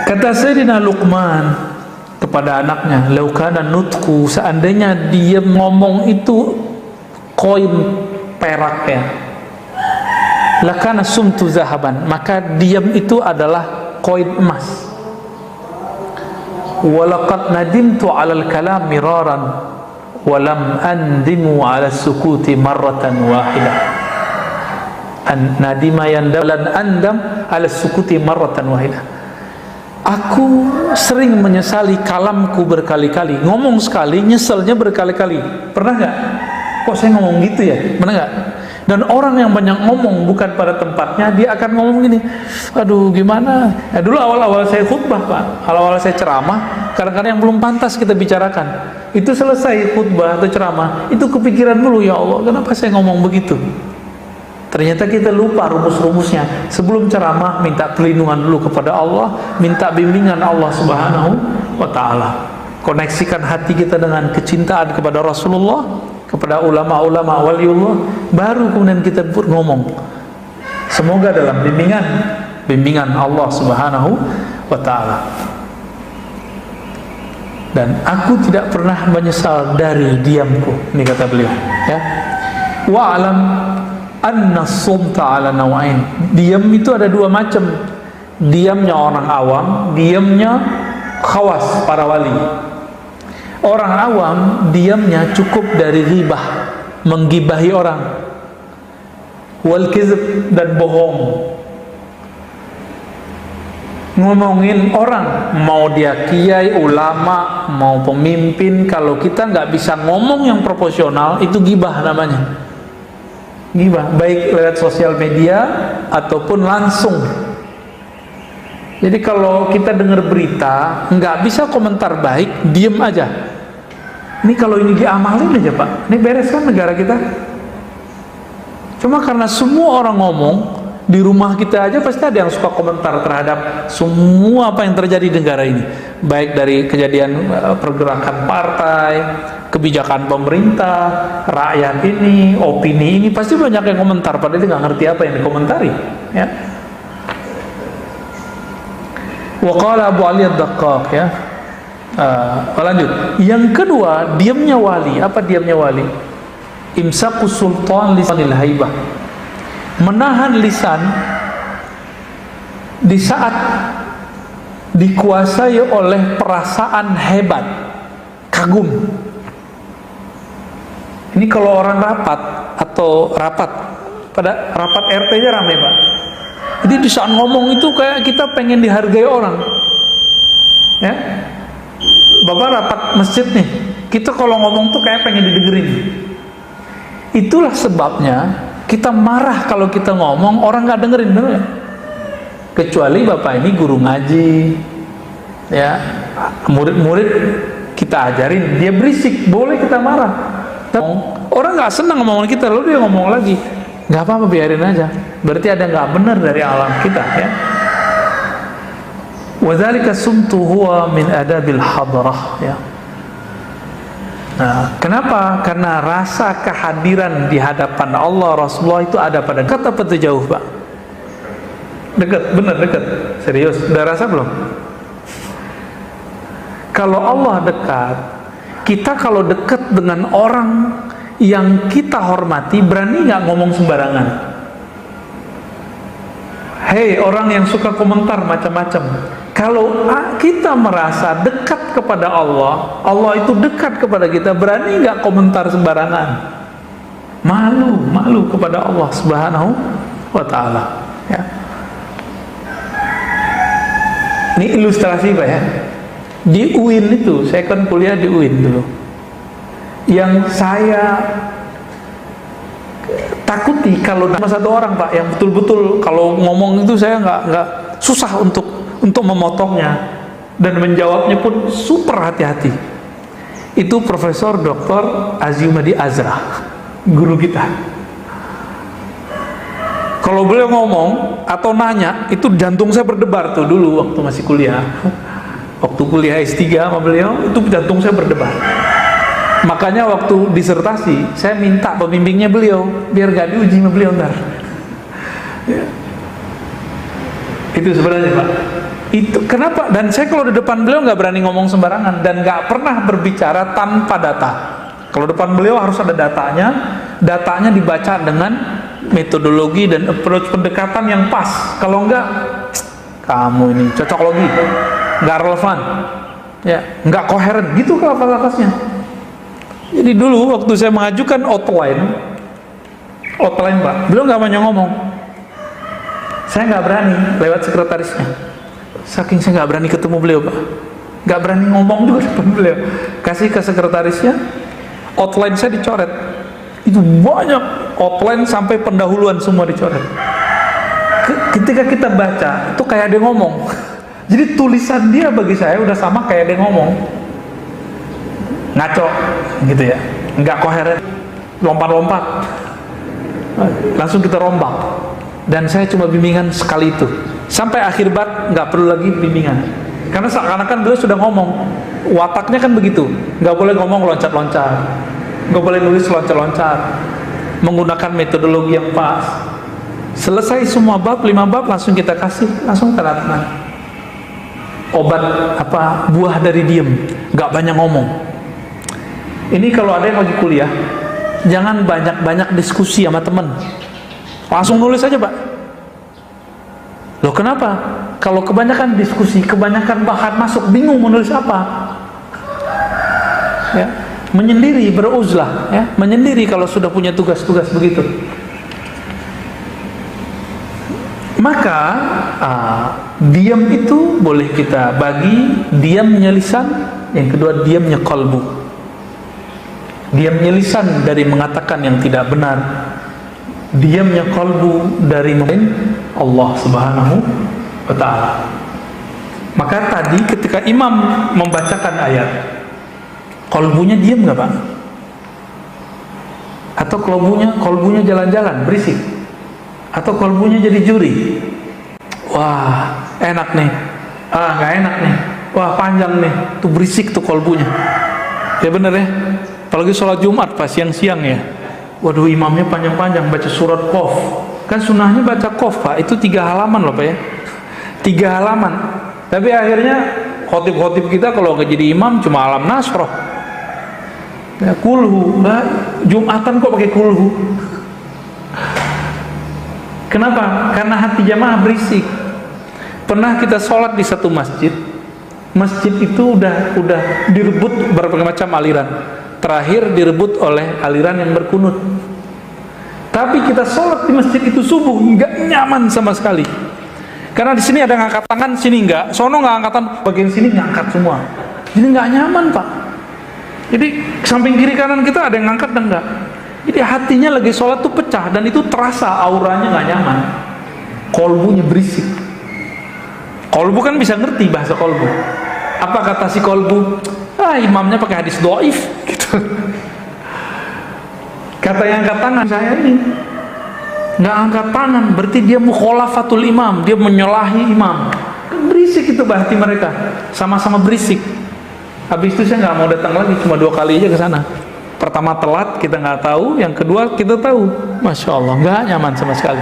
Kata Sayyidina Luqman kepada anaknya, "Lau kana nutku", seandainya dia ngomong itu koin perak ya, lakana sumtu zahaban, maka diam itu adalah koin emas. Walaqad nadimtu 'alal kalam miraran wa lam andimu 'ala sukuti marratan wahidah. Nadima yandam lan andam 'ala sukuti marratan wahidah. Aku sering menyesali kalamku berkali-kali. Ngomong sekali, nyeselnya berkali-kali. Pernah nggak? Kok saya ngomong gitu ya? Pernah nggak? Dan orang yang banyak ngomong bukan pada tempatnya, dia akan ngomong gini, aduh gimana? Nah, dulu awal-awal saya khutbah Pak, awal-awal saya ceramah, kadang-kadang yang belum pantas kita bicarakan. Itu selesai khutbah atau ceramah, itu kepikiran dulu, ya Allah, kenapa saya ngomong begitu? Ternyata kita lupa rumus-rumusnya. Sebelum ceramah, minta perlindungan dulu kepada Allah, minta bimbingan Allah Subhanahu wa Ta'ala. Koneksikan hati kita dengan kecintaan kepada Rasulullah, kepada ulama-ulama waliullah, baru kemudian kita ngomong. Semoga dalam bimbingan Allah Subhanahu wa Ta'ala. Dan aku tidak pernah menyesal dari diamku, ini kata beliau, ya. Wa'alam anna sumta ala nawain. Diam itu ada dua macam. Diamnya orang awam, diamnya khawas, para wali. Orang awam diamnya cukup dari ghibah, menggibahi orang, wal kizb, dan bohong, ngomongin orang, mau dia kiai, ulama, mau pemimpin. Kalau kita nggak bisa ngomong yang proporsional, itu ghibah namanya. Gimana? Baik lewat sosial media ataupun langsung. Jadi kalau kita dengar berita nggak bisa komentar baik, diem aja. Ini kalau ini diamalin aja Pak, ini beres kan negara kita. Cuma karena semua orang ngomong, di rumah kita aja pasti ada yang suka komentar terhadap semua apa yang terjadi di negara ini, baik dari kejadian pergerakan partai, kebijakan pemerintah, rakyat ini, opini ini, pasti banyak yang komentar padahal dia nggak ngerti apa yang dikomentari, ya. Waqala Abu Ali Ad-Daqqaq, ya. Lanjut. Yang kedua, diamnya wali. Apa diamnya wali? Imsakus sultan lisanil haibah. Menahan lisan di saat dikuasai oleh perasaan hebat, kagum. Ini kalau orang rapat atau pada rapat RT aja ramai Pak. Jadi di saat ngomong itu kayak kita pengen dihargai orang, ya. Bapak rapat masjid nih, kita kalau ngomong tuh kayak pengen didengerin. Itulah sebabnya kita marah kalau kita ngomong orang nggak dengerin, bener gak? Kecuali Bapak ini guru ngaji, ya, murid-murid kita ajarin, dia berisik, boleh kita marah. Orang nggak senang ngomong kita, lalu dia ngomong lagi, nggak apa-apa, biarin aja. Berarti ada nggak benar dari alam kita, ya. Wadzalika sumtu huwa min adabil hadrah, ya. Nah, kenapa? Karena rasa kehadiran di hadapan Allah Rasulullah itu ada pada kata apa jauh Pak? Dekat, benar dekat, serius. Udah rasa belum? Kalau Allah dekat, kita kalau dekat dengan orang yang kita hormati, berani nggak ngomong sembarangan? Hei orang yang suka komentar macam-macam, kalau kita merasa dekat kepada Allah, Allah itu dekat kepada kita, berani nggak komentar sembarangan? Malu kepada Allah Subhanahu wa Ta'ala, ya. Ini ilustrasi Pak, ya. Di UIN itu, saya kan kuliah di UIN dulu. Yang saya takuti kalau sama satu orang Pak, yang betul-betul kalau ngomong itu saya nggak susah untuk memotongnya dan menjawabnya pun super hati-hati. Itu Profesor Dr. Aziumadi Azra, guru kita. Kalau beliau ngomong atau nanya, itu jantung saya berdebar tuh dulu waktu masih kuliah. Waktu kuliah S3 sama beliau, itu jantung saya berdebar. Makanya waktu disertasi, saya minta pembimbingnya beliau, biar gak diuji sama beliau ntar. Ya. Itu sebenarnya Pak. Itu kenapa? Dan saya kalau di depan beliau nggak berani ngomong sembarangan dan nggak pernah berbicara tanpa data. Kalau depan beliau harus ada datanya dibaca dengan metodologi dan approach pendekatan yang pas. Kalau enggak, kamu ini cocok logi, nggak relevan, ya, nggak koheren, gitu lafaz-lafaznya. Jadi dulu waktu saya mengajukan outline Pak, beliau nggak banyak ngomong. Saya nggak berani lewat sekretarisnya. Saking saya nggak berani ketemu beliau, Pak, nggak berani ngomong juga depan beliau. Kasih ke sekretarisnya, outline saya dicoret. Itu banyak outline sampai pendahuluan semua dicoret. Ketika kita baca itu kayak dia ngomong. Jadi tulisan dia bagi saya udah sama kayak dia ngomong. Ngaco gitu ya, nggak koheren, lompat-lompat, langsung kita rombak. Dan saya cuma bimbingan sekali itu, sampai akhir bab nggak perlu lagi bimbingan, karena seakan-akan beliau sudah ngomong. Wataknya kan begitu, nggak boleh ngomong loncat-loncat, nggak boleh nulis loncat-loncat, menggunakan metodologi yang pas. Selesai semua bab, 5 bab langsung kita kasih, langsung tanda tangan. Obat apa, buah dari diem, nggak banyak ngomong. Ini kalau ada yang lagi kuliah, jangan banyak-banyak diskusi sama teman, langsung nulis aja, Pak. Loh kenapa? Kalau kebanyakan diskusi, kebanyakan bahan masuk, bingung menulis apa. Ya, menyendiri, beruzlah, ya, menyendiri kalau sudah punya tugas-tugas begitu. Maka diam itu boleh kita bagi diamnya lisan, yang kedua diamnya qalbu. Diamnya lisan dari mengatakan yang tidak benar, diamnya qalbu dari Allah Subhanahu wa ta'ala. Maka tadi ketika imam membacakan ayat, qalbunya diam nggak, Pak? Atau qalbunya jalan-jalan berisik? Atau kalbunya jadi juri? Wah, enak nih. Ah, nggak enak nih. Wah, panjang nih. Tuh berisik tuh kalbunya. Ya bener ya. Apalagi sholat Jumat pas siang-siang ya. Waduh, imamnya panjang-panjang baca surat Qaf. Kan sunahnya baca Qaf, Pak. Itu 3 halaman loh, Pak ya. 3 halaman. Tapi akhirnya khotib-khotib kita kalau nggak jadi imam cuma alam nasroh. Ya, kulhu. Nah, Jumatan kok pakai kulhu? Kenapa? Karena hati jamaah berisik. Pernah kita sholat di satu masjid. Masjid itu udah direbut berbagai macam aliran. Terakhir direbut oleh aliran yang berkunut. Tapi kita sholat di masjid itu subuh nggak nyaman sama sekali. Karena di sini ada ngangkat tangan, sini nggak. Sono nggak angkatan, bagian sini ngangkat semua. Jadi nggak nyaman, Pak. Jadi samping kiri kanan kita ada yang ngangkat dan enggak. Jadi hatinya lagi sholat tuh pecah, dan itu terasa auranya nggak nyaman. Kolbunya berisik. Kolbu kan bisa ngerti bahasa kolbu. Apa kata si kolbu? Imamnya pakai hadis doif gitu. Kata yang angkat tangan, saya ini nggak angkat tangan, berarti dia mukhalafatul imam, dia menyalahi imam. Berisik itu hati mereka, sama-sama berisik. Habis itu saya nggak mau datang lagi, cuma 2 kali aja ke sana. Pertama telat, kita nggak tahu. Yang kedua kita tahu, Masya Allah, nggak nyaman sama sekali.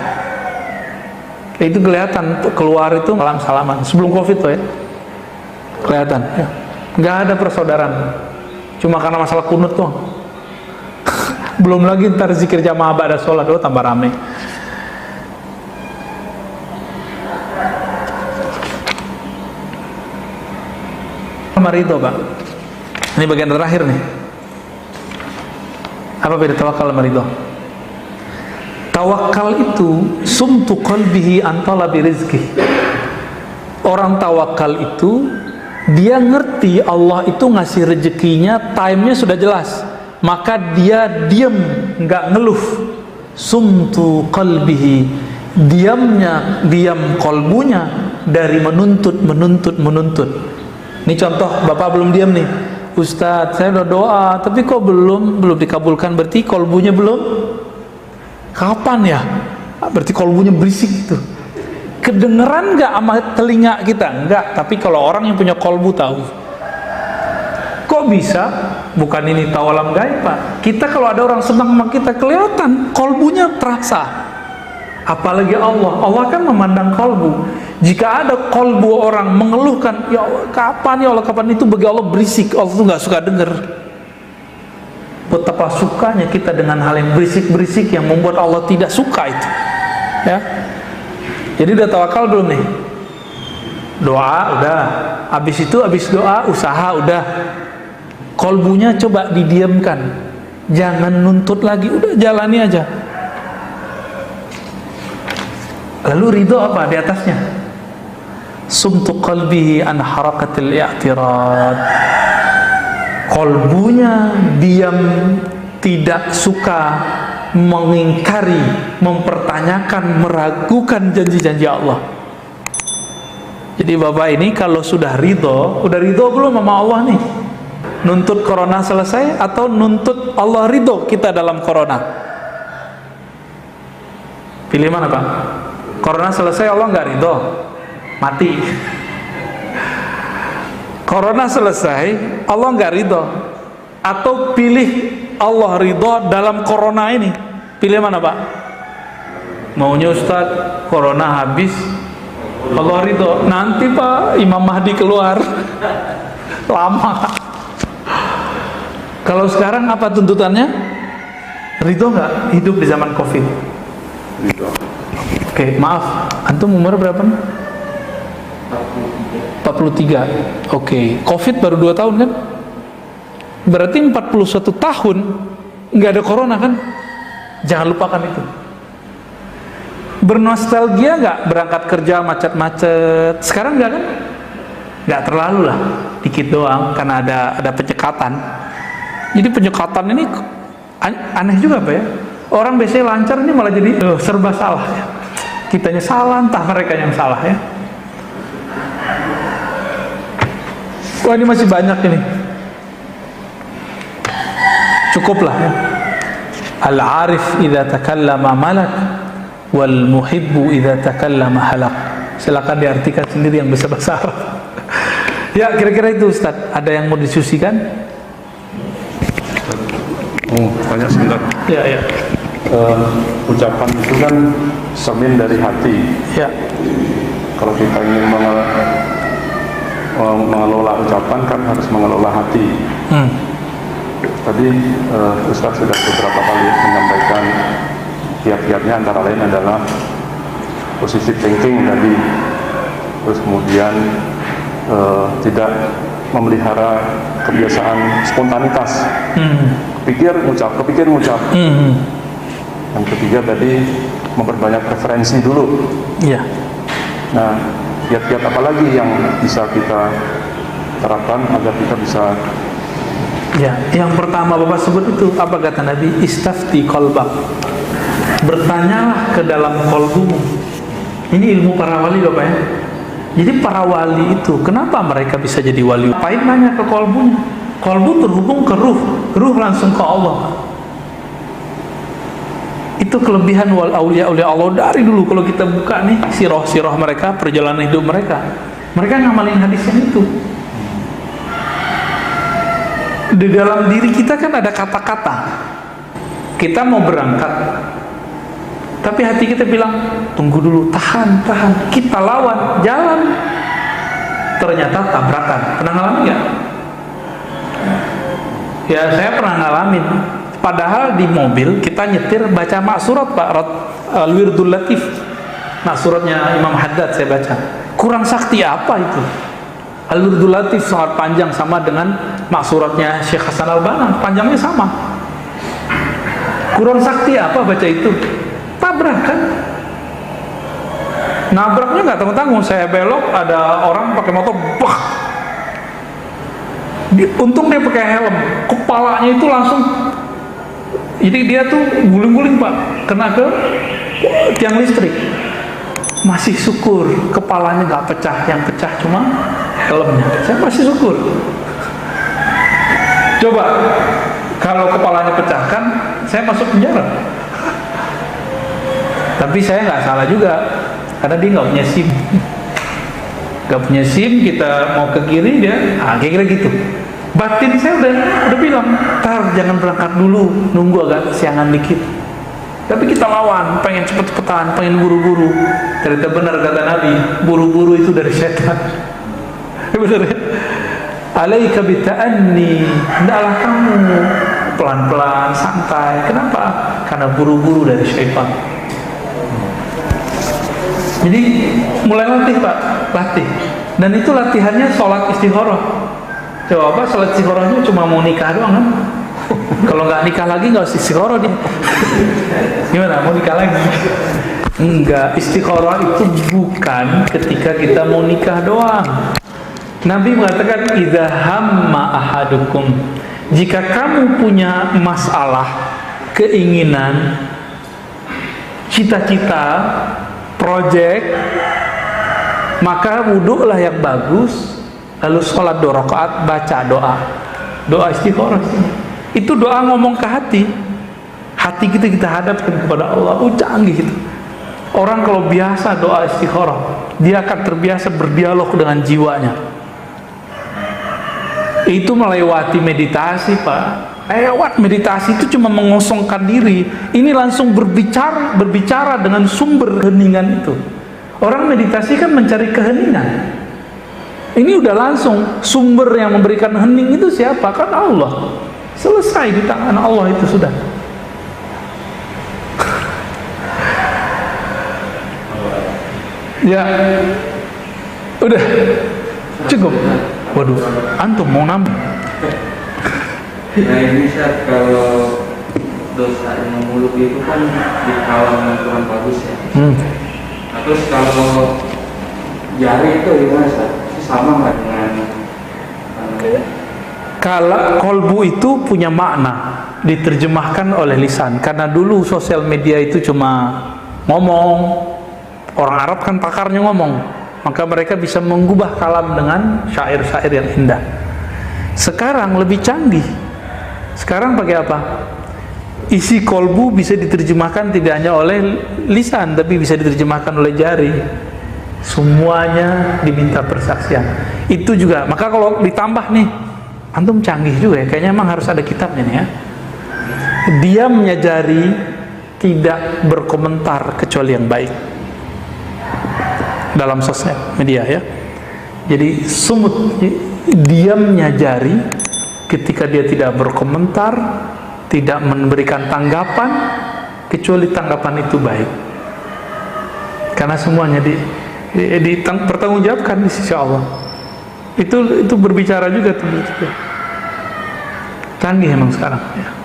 Itu kelihatan keluar itu salam-salaman sebelum COVID tuh ya, kelihatan ya. Nggak ada persaudaraan, cuma karena masalah kunut tuh. Belum lagi ntar zikir jamaah ba'da sholat, tambah rame. Ridho, Pak. Ini bagian terakhir nih. Apa beda tawakal sama ridho? Tawakal itu sumtu qalbihi an talabi rizki. Orang tawakal itu dia ngerti Allah itu ngasih rezekinya, time-nya sudah jelas, maka dia diam, nggak ngeluh. Sumtu qalbihi, diam kolbunya dari menuntut. Ini contoh, Bapak belum diam nih. Ustadz, saya udah doa, tapi kok belum dikabulkan, berarti kolbunya belum. Kapan ya? Berarti kolbunya berisik gitu. Kedengeran nggak sama telinga kita? Enggak, tapi kalau orang yang punya kolbu tahu. Kok bisa? Bukan ini tahu alam gaib, Pak. Kita kalau ada orang senang sama kita, kelihatan kolbunya terasa. Apalagi Allah kan memandang kolbu. Jika ada kolbu orang mengeluhkan, ya Allah, kapan ya Allah, kapan, itu bagi Allah berisik. Allah tuh nggak suka denger. Betapa sukanya kita dengan hal yang berisik-berisik yang membuat Allah tidak suka itu. Ya. Jadi udah tawakal belum nih? Doa udah. Habis doa, usaha udah. Kolbunya coba didiamkan. Jangan nuntut lagi, udah jalani aja. Lalu ridho apa di atasnya? sumtu qalbihi an harakatil i'tirad. Kolbunya diam, tidak suka mengingkari, mempertanyakan, meragukan janji-janji Allah. Jadi bapak ini kalau sudah ridho, udah ridho belum sama Allah nih? Nuntut corona selesai atau nuntut Allah ridho kita dalam corona? Pilih mana pak? Corona selesai Allah nggak ridho, mati. Corona selesai Allah nggak ridho, atau pilih Allah ridho dalam corona ini? Pilih mana pak? Maunya Ustadz corona habis Allah ridho, nanti pak Imam Mahdi keluar lama. Kalau sekarang apa tuntutannya? Ridho nggak hidup di zaman Covid? Ridho. Oke, maaf, antum umur berapa nih? 43. Oke, Covid baru 2 tahun kan? Berarti 41 tahun nggak ada corona kan? Jangan lupakan itu. Bernostalgia nggak berangkat kerja macet-macet? Sekarang nggak kan? Nggak terlalu lah, dikit doang karena ada penyekatan. Jadi penyekatan ini aneh juga Pak ya. Orang biasanya lancar, ini malah jadi serba salah. Kitanya salah, entah mereka yang salah ya. Wah ini masih banyak ini. Cukuplah ya. Al-arif idza takallama malak wal muhibbu idza takallama halak. Silakan diartikan sendiri yang bisa bahasa Arab. Ya kira-kira itu Ustaz. Ada yang mau diskusikan? Tanya sebentar. Ya ya. Ucapan itu kan cermin dari hati. Ya. Kalau kita ingin mengelola ucapan kan harus mengelola hati. Tadi Ustaz sudah beberapa kali menyampaikan kiat-kiatnya, antara lain adalah positive thinking tadi, terus kemudian tidak memelihara kebiasaan spontanitas, kepikir ngucap. Yang ketiga tadi memperbanyak referensi dulu. Iya. Nah, kiat-kiat apa lagi yang bisa kita terapkan agar kita bisa? Ya, yang pertama Bapak sebut itu apa kata Nabi? Istafti qalbak. Bertanyalah ke dalam kolbumu. Ini ilmu para wali Bapak ya. Jadi para wali itu kenapa mereka bisa jadi wali? Ngapain nanya ke kolbunya? Kolbu terhubung ke ruh langsung ke Allah. Itu kelebihan wal aulia Allah dari dulu. Kalau kita buka nih sirah mereka, perjalanan hidup mereka ngamalin hadis yang itu. Di dalam diri kita kan ada kata-kata. Kita mau berangkat, tapi hati kita bilang tunggu dulu, tahan. Kita lawan, jalan. Ternyata tabrakan. Pernah ngalamin nggak? Ya saya pernah ngalamin. Padahal di mobil kita nyetir baca maksurat Pak, Al-Wirdul Latif. Maksuratnya Imam Haddad saya baca. Kurang sakti apa itu? Al-Wirdul Latif sangat panjang, sama dengan maksuratnya Syekh Hasan Al-Banna, panjangnya sama. Kurang sakti apa baca itu? Tabrakan. Nabraknya nggak tanggung-tanggung, saya belok ada orang pakai motor, bah. Untung dia pakai helm, kepalanya itu langsung. Jadi dia tuh guling-guling Pak, kena ke tiang listrik. Masih syukur kepalanya nggak pecah, yang pecah cuma helmnya. Saya masih syukur. Coba kalau kepalanya pecah kan saya masuk penjara. Tapi saya nggak salah juga, karena dia nggak punya SIM. Nggak punya SIM, kita mau ke kiri dia, kira-kira gitu. Batin saya udah bilang, jangan berangkat dulu, nunggu agak siangan dikit. Tapi kita lawan, pengen cepet-cepetan, pengen buru-buru. Ternyata benar kata Nabi, buru-buru itu dari setan. Benar ya? Alaika bita'anni, hendaklah kamu pelan-pelan, santai. Kenapa? Karena buru-buru dari syaitan. Jadi mulai latih Pak, latih. Dan itu latihannya sholat istikharah. Coba sholat istikharahnya cuma mau nikah doang kan? Kalau nggak nikah lagi nggak usah istikharah dia. Gimana? Mau nikah lagi? Enggak, istikharah itu bukan ketika kita mau nikah doang. Nabi mengatakan idza hamma ahadukum, jika kamu punya masalah, keinginan, cita-cita, project, maka wudhulah yang bagus, lalu sholat 2 rakaat, baca doa istikharah. Itu doa ngomong ke hati kita hadapkan kepada Allah. Canggih gitu. Orang kalau biasa doa istikharah, dia akan terbiasa berdialog dengan jiwanya. Itu melewati meditasi, Pak. Lewat meditasi itu cuma mengosongkan diri. Ini langsung berbicara dengan sumber keheningan itu. Orang meditasi kan mencari keheningan. Ini udah langsung sumber yang memberikan hening itu siapa? Kan Allah. Selesai di tangan Allah itu sudah. Ya, udah cukup. Waduh, antum mau nambah? Nah ini Ustaz, kalau dosa yang mulut itu kan dikawal dengan Tuhan bagus ya. Nah, terus kalau jari itu gimana Ustaz? Sama nggak dengan kalau kolbu itu punya makna, diterjemahkan oleh lisan. Karena dulu sosial media itu cuma ngomong. Orang Arab kan pakarnya ngomong, maka mereka bisa mengubah kalam dengan syair-syair yang indah. Sekarang lebih canggih. Sekarang pakai apa? Isi kolbu bisa diterjemahkan tidak hanya oleh lisan, tapi bisa diterjemahkan oleh jari. Semuanya diminta persaksian. Itu juga. Maka kalau ditambah nih, antum canggih juga ya. Kayaknya emang harus ada kitabnya nih ya. Diamnya jari, tidak berkomentar kecuali yang baik. Dalam sosial media ya. Jadi sumut, diamnya jari ketika dia tidak berkomentar, tidak memberikan tanggapan kecuali tanggapan itu baik. Karena semuanya dipertanggungjawabkan di sisi Allah. Itu berbicara juga tuh. Canggih emang sekarang ya.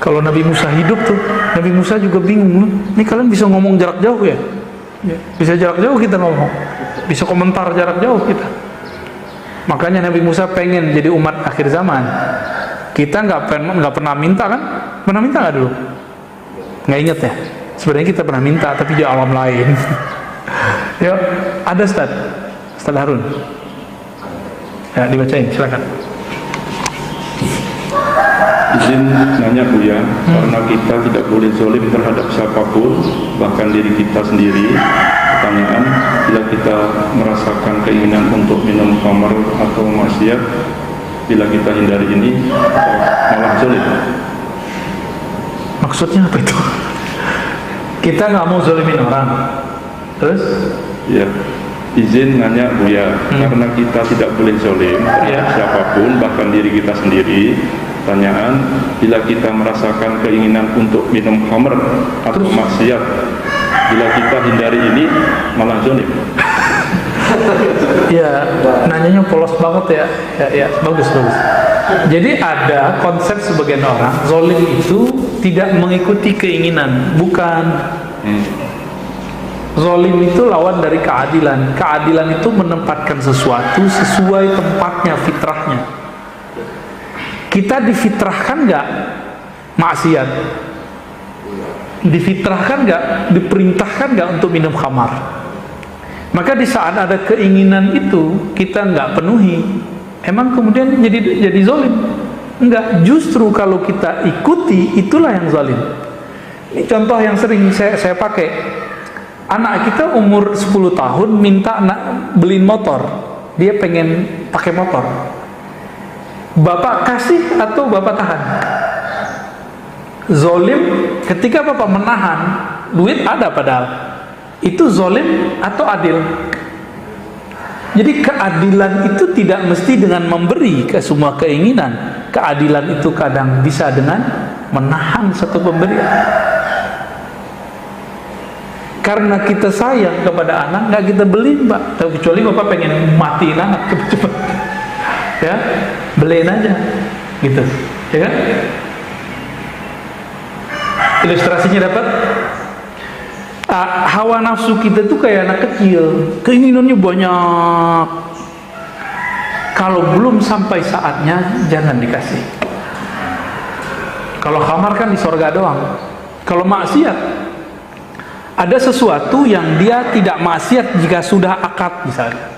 Kalau Nabi Musa hidup tuh, Nabi Musa juga bingung. Ini kalian bisa ngomong jarak jauh ya? Bisa jarak jauh kita ngomong, bisa komentar jarak jauh kita. Makanya Nabi Musa pengen jadi umat akhir zaman. Kita nggak pernah minta kan? Pernah minta nggak dulu? Nggak inget ya? Sebenarnya kita pernah minta, tapi di alam lain. Ya, ada Ustaz Harun. Ya, dibacain, silakan. Izin nanya Buya, karena kita tidak boleh zalim terhadap siapapun, bahkan diri kita sendiri. Pertanyaan, bila kita merasakan keinginan untuk minum khamar atau maksiat, bila kita hindari ini, malah zalim. Maksudnya apa itu? Kita nggak mau zalimin orang, terus? Ya, izin nanya Buya, karena kita tidak boleh zalim terhadap siapapun, bahkan diri kita sendiri. Pertanyaan, bila kita merasakan keinginan untuk minum khamr atau maksiat, bila kita hindari ini malah zalim. Ya, nanyanya polos banget ya. Ya, bagus. Jadi ada konsep sebagian orang, zalim itu tidak mengikuti keinginan, bukan. Zalim itu lawan dari keadilan. Keadilan itu menempatkan sesuatu sesuai tempatnya, fitrahnya. Kita difitrahkan nggak maksiat? Difitrahkan nggak? Diperintahkan nggak untuk minum khamar? Maka di saat ada keinginan itu kita nggak penuhi, emang kemudian jadi zalim? Enggak, justru kalau kita ikuti itulah yang zalim. Ini contoh yang sering saya pakai. Anak kita umur 10 tahun minta beliin motor, dia pengen pakai motor. Bapak kasih atau bapak tahan? Zalim ketika bapak menahan, duit ada padahal. Itu zalim atau adil? Jadi keadilan itu tidak mesti dengan memberi ke semua keinginan. Keadilan itu kadang bisa dengan menahan satu pemberian. Karena kita sayang kepada anak, nggak kita beli, Pak. Kecuali bapak pengen matiin anak cepat-cepat, ya, beliin aja, gitu, ya kan? Ilustrasinya dapat? Hawa nafsu kita tuh kayak anak kecil, keinginannya banyak. Kalau belum sampai saatnya, jangan dikasih. Kalau khamar kan di sorga doang. Kalau maksiat, ada sesuatu yang dia tidak maksiat jika sudah akad misalnya.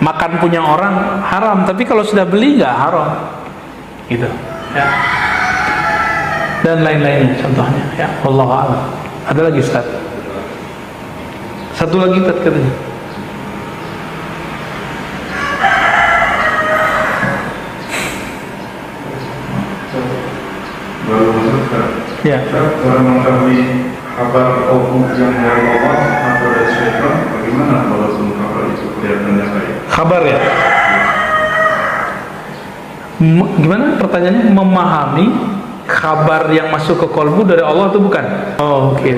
Makan punya orang haram, tapi kalau sudah beli nggak haram, gitu. Ya. Dan lain-lainnya contohnya. Ya, wallahu a'lam. Ada lagi Ustaz? Satu lagi Ustaz katanya. Baru Ustaz. Ya. Cara mengetahui kabar yang dari Allah atau dari syaitan, bagaimana walaupun kabar itu kelihatannya baik? Kabar ya. Gimana pertanyaannya? Memahami kabar yang masuk ke kolbu dari Allah atau bukan? Oh, oke.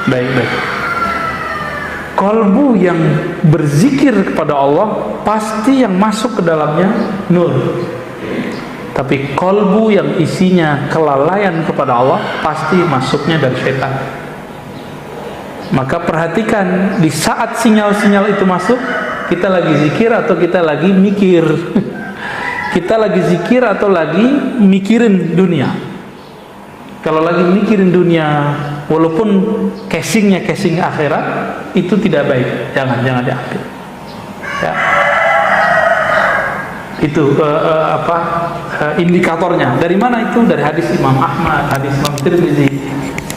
Baik. Kolbu yang berzikir kepada Allah pasti yang masuk ke dalamnya nur. Tapi kolbu yang isinya kelalaian kepada Allah pasti masuknya dari syaitan. Maka perhatikan di saat sinyal-sinyal itu masuk, kita lagi zikir atau kita lagi mikir. Kita lagi zikir atau lagi mikirin dunia. Kalau lagi mikirin dunia, walaupun casingnya casing akhirat, itu tidak baik. Jangan diambil. Ya. Itu indikatornya. Dari mana itu? Dari hadis Imam Ahmad, hadis Imam Tirmizi.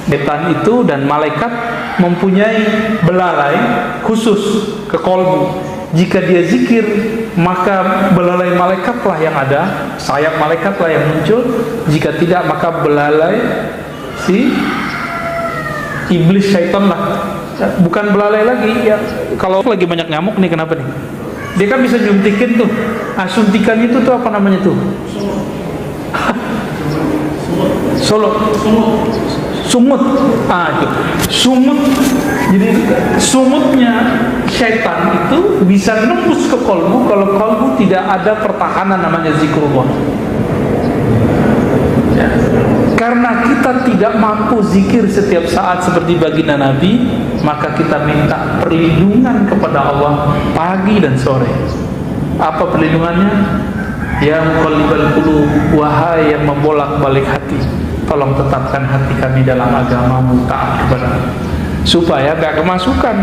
Setan itu dan malaikat mempunyai belalai khusus ke kolbu. Jika dia zikir, maka belalai malaikatlah yang ada, sayap malaikatlah yang muncul. Jika tidak, maka belalai si iblis syaitan lah. Bukan belalai lagi ya. Kalau lagi banyak nyamuk nih, kenapa nih? Dia kan bisa nyuntikin tuh. Suntikan itu tuh apa namanya tuh? Sumut. Itu sumut. Jadi sumutnya syaitan itu bisa nembus ke kolbu kalau kolbu tidak ada pertahanan namanya zikrullah. Ya. Karena kita tidak mampu zikir setiap saat seperti baginda Nabi, maka kita minta perlindungan kepada Allah pagi dan sore. Apa perlindungannya? Ya muqallibal qulub, wahai yang membolak-balik hati, tolong tetapkan hati kami dalam agamamu, taat kepadamu, supaya gak kemasukan.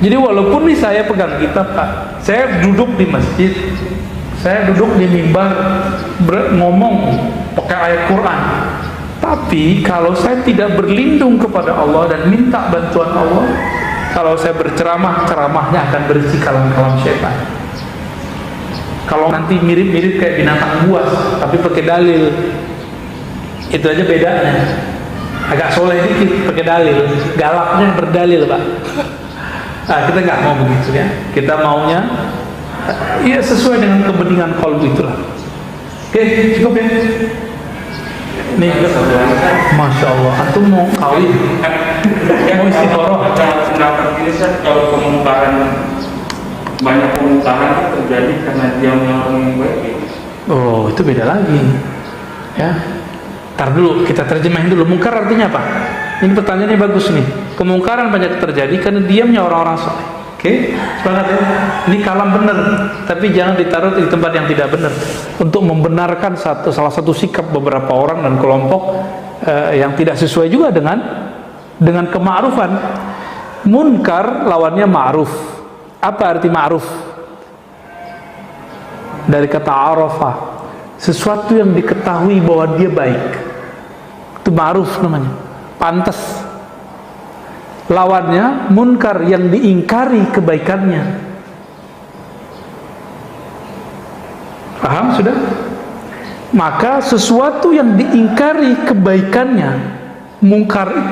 Jadi walaupun nih saya pegang kitab Pak, saya duduk di masjid, saya duduk di mimbar ngomong pakai ayat Quran, tapi kalau saya tidak berlindung kepada Allah dan minta bantuan Allah, kalau saya berceramah, ceramahnya akan berisi kalam-kalam syaitan. Kalau nanti mirip-mirip kayak binatang buas tapi pakai dalil, itu aja bedanya. Agak soleh dikit pakai dalil, galaknya berdalil Pak. Kita nggak mau begitu ya. Kita maunya ya sesuai dengan kepentingan kolbu itulah. Oke, cukup ya. Nih, masya Allah. Antum mau kawin? Mau istikharah? Pendapat ini kalau kemungkaran, banyak kemungkaran terjadi karena diamnya orang yang baik. Oh, itu beda lagi. Ya. Ntar dulu, kita terjemahin dulu. Mungkar artinya apa? Ini pertanyaannya bagus nih. Kemungkaran banyak terjadi karena diamnya orang-orang soleh. Oke, semangat ya. Ini kalam benar, tapi jangan ditaruh di tempat yang tidak benar. Untuk membenarkan salah satu sikap beberapa orang dan kelompok yang tidak sesuai juga dengan kema'rufan. Munkar lawannya ma'ruf. Apa arti ma'ruf? Dari kata arafah, sesuatu yang diketahui bahwa dia baik, itu ma'ruf namanya, pantas. Lawannya munkar, yang diingkari kebaikannya. Paham sudah? Maka sesuatu yang diingkari kebaikannya, munkar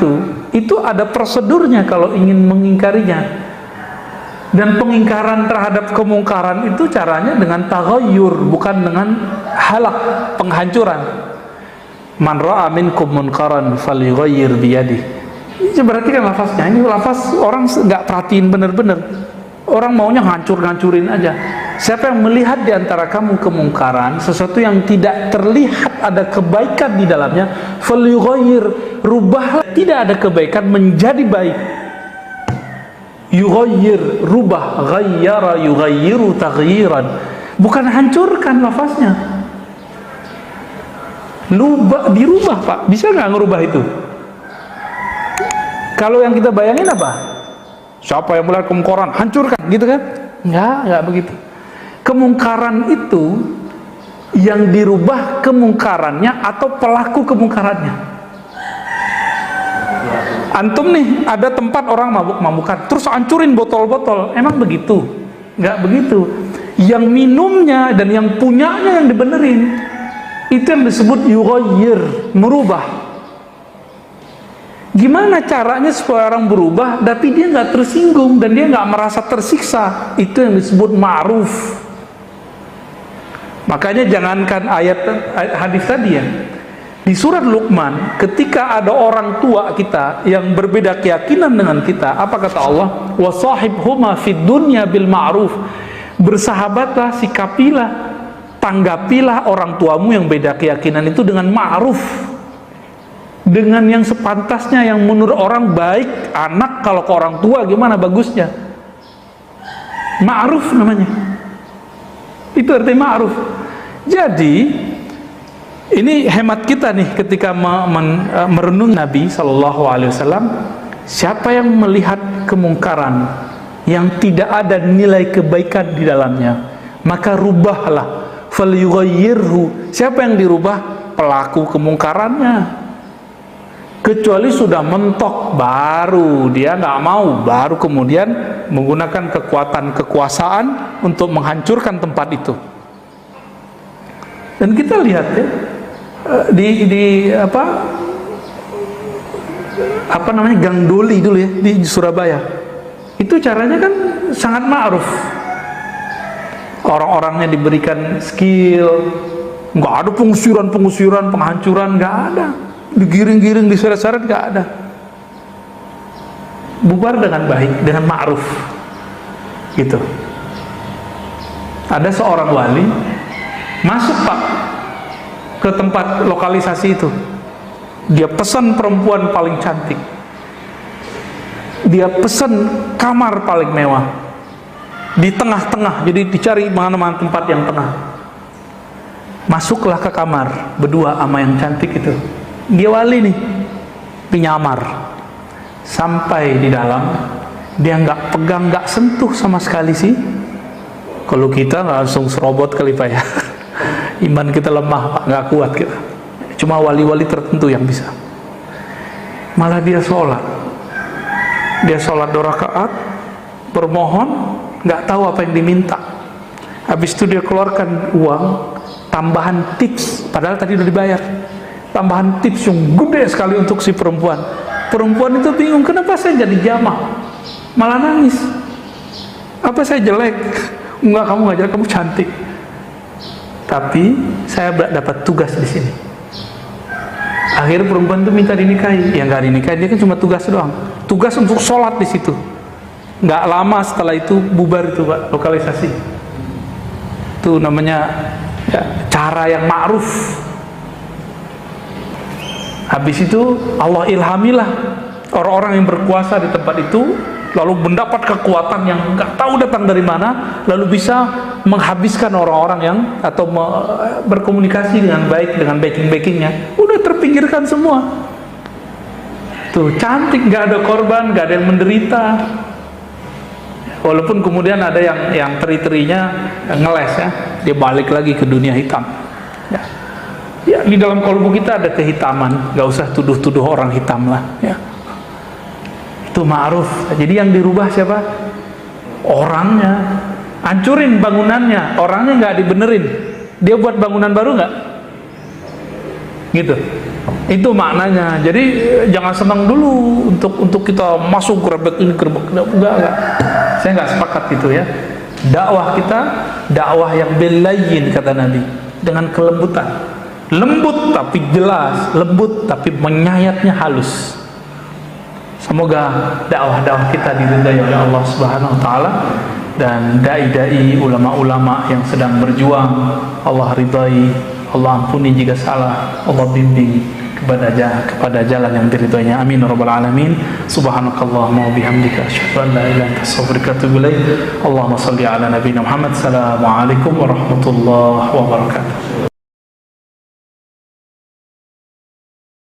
itu ada prosedurnya kalau ingin mengingkarinya. Dan pengingkaran terhadap kemungkaran itu caranya dengan taghayyur, bukan dengan halak, penghancuran. Man ra'a minkum munkaran falyughayyir biyadihi. Ini berarti kan lafaznya, ini lafaz orang nggak perhatiin bener-bener. Orang maunya hancur-hancurin aja. Siapa yang melihat di antara kamu kemungkaran, sesuatu yang tidak terlihat ada kebaikan di dalamnya, falyughayyir, rubahlah tidak ada kebaikan menjadi baik. Yughayyir, rubah, ghayyara yughayyiru taghyiran. Bukan hancurkan lafaznya. Dirubah, Pak. Bisa nggak ngerubah itu? Kalau yang kita bayangin apa? Siapa yang melihat kemungkaran, hancurkan, gitu kan? Enggak begitu. Kemungkaran itu yang dirubah kemungkarannya atau pelaku kemungkarannya. Antum nih ada tempat orang mabuk-mabukan, terus hancurin botol-botol, emang begitu? Enggak begitu. Yang minumnya dan yang punyanya yang dibenerin, itu yang disebut yughayyir, merubah. Gimana caranya supaya orang berubah tapi dia nggak tersinggung dan dia nggak merasa tersiksa? Itu yang disebut ma'ruf. Makanya jangankan hadis tadi ya, di surat Luqman, ketika ada orang tua kita yang berbeda keyakinan dengan kita, apa kata Allah? Wasahibhuma fid dunya bil ma'ruf. Bersahabatlah, sikapilah, tanggapilah orang tuamu yang beda keyakinan itu dengan ma'ruf, dengan yang sepantasnya, yang menurut orang baik. Anak kalau ke orang tua gimana bagusnya? Ma'ruf namanya. Itu artinya ma'ruf. Jadi ini hemat kita nih ketika merenung Nabi SAW. Siapa yang melihat kemungkaran yang tidak ada nilai kebaikan di dalamnya, maka rubahlah, falyughayyirhu. Siapa yang dirubah? Pelaku kemungkarannya. Kecuali sudah mentok, baru dia nggak mau, baru kemudian menggunakan kekuasaan untuk menghancurkan tempat itu. Dan kita lihat ya, di apa namanya, Gang Doli dulu ya di Surabaya, itu caranya kan sangat ma'ruf. Orang-orangnya diberikan skill, nggak ada pengusiran, penghancuran, nggak ada. Digiring-giring, diseret-seret, nggak ada. Bubar dengan baik, dengan ma'ruf, gitu. Ada seorang wali masuk, Pak, ke tempat lokalisasi itu. Dia pesan perempuan paling cantik, dia pesan kamar paling mewah di tengah-tengah, jadi dicari mana-mana tempat yang tengah. Masuklah ke kamar berdua sama yang cantik itu. Dia wali nih, penyamar. Sampai di dalam, dia nggak pegang, nggak sentuh sama sekali sih. Kalau kita nggak langsung serobot kali, Pak ya. Iman kita lemah, Pak, nggak kuat kita. Cuma wali-wali tertentu yang bisa. Malah dia sholat 2 rakaat, bermohon, nggak tahu apa yang diminta. Habis itu dia keluarkan uang tambahan tips, padahal tadi udah dibayar. Tambahan tips yang gede sekali untuk si perempuan. Perempuan itu bingung, kenapa saya jadi jamah? Malah nangis. Apa saya jelek? Enggak, kamu nggak jelek, kamu cantik. Tapi saya dapat tugas di sini. Akhirnya perempuan itu minta dinikahi. Ya nggak dinikahi, dia kan cuma tugas doang. Tugas untuk sholat di situ. Nggak lama setelah itu bubar itu, Pak, lokalisasi. Itu namanya ya, cara yang ma'ruf. Habis itu Allah ilhamilah orang-orang yang berkuasa di tempat itu, lalu mendapat kekuatan yang nggak tahu datang dari mana, lalu bisa menghabiskan orang-orang yang atau berkomunikasi dengan baik dengan backing-backingnya. Udah terpinggirkan semua. Tuh cantik, nggak ada korban, nggak ada yang menderita. Walaupun kemudian ada yang teri-terinya ngeles ya, dia balik lagi ke dunia hitam. Ya, di dalam kalbu kita ada kehitaman, nggak usah tuduh-tuduh orang hitam lah. Ya. Itu ma'ruf. Jadi yang dirubah siapa? Orangnya. Hancurin bangunannya, orangnya nggak dibenerin. Dia buat bangunan baru nggak? Gitu. Itu maknanya. Jadi jangan senang dulu untuk kita masuk gerbek ini gerbek enggak. Saya nggak sepakat gitu ya. Dakwah kita dakwah yang belayyin kata Nabi, dengan kelembutan. Lembut tapi jelas, lembut tapi menyayatnya halus. Semoga dakwah-dakwah kita diridai oleh Allah Subhanahu wa taala. dan dai-dai, ulama-ulama yang sedang berjuang. Allah ridai, Allah ampuni jika salah, Allah bimbing kepada jalan yang diridhoinya. Amin ya rabbal alamin. Subhanakallahumma wa bihamdika asyhadu an la ilaha illa anta astaghfiruka wa atubu ilaik. Allahumma shalli ala nabiyyina Muhammad. Assalamualaikum warahmatullahi wabarakatuh.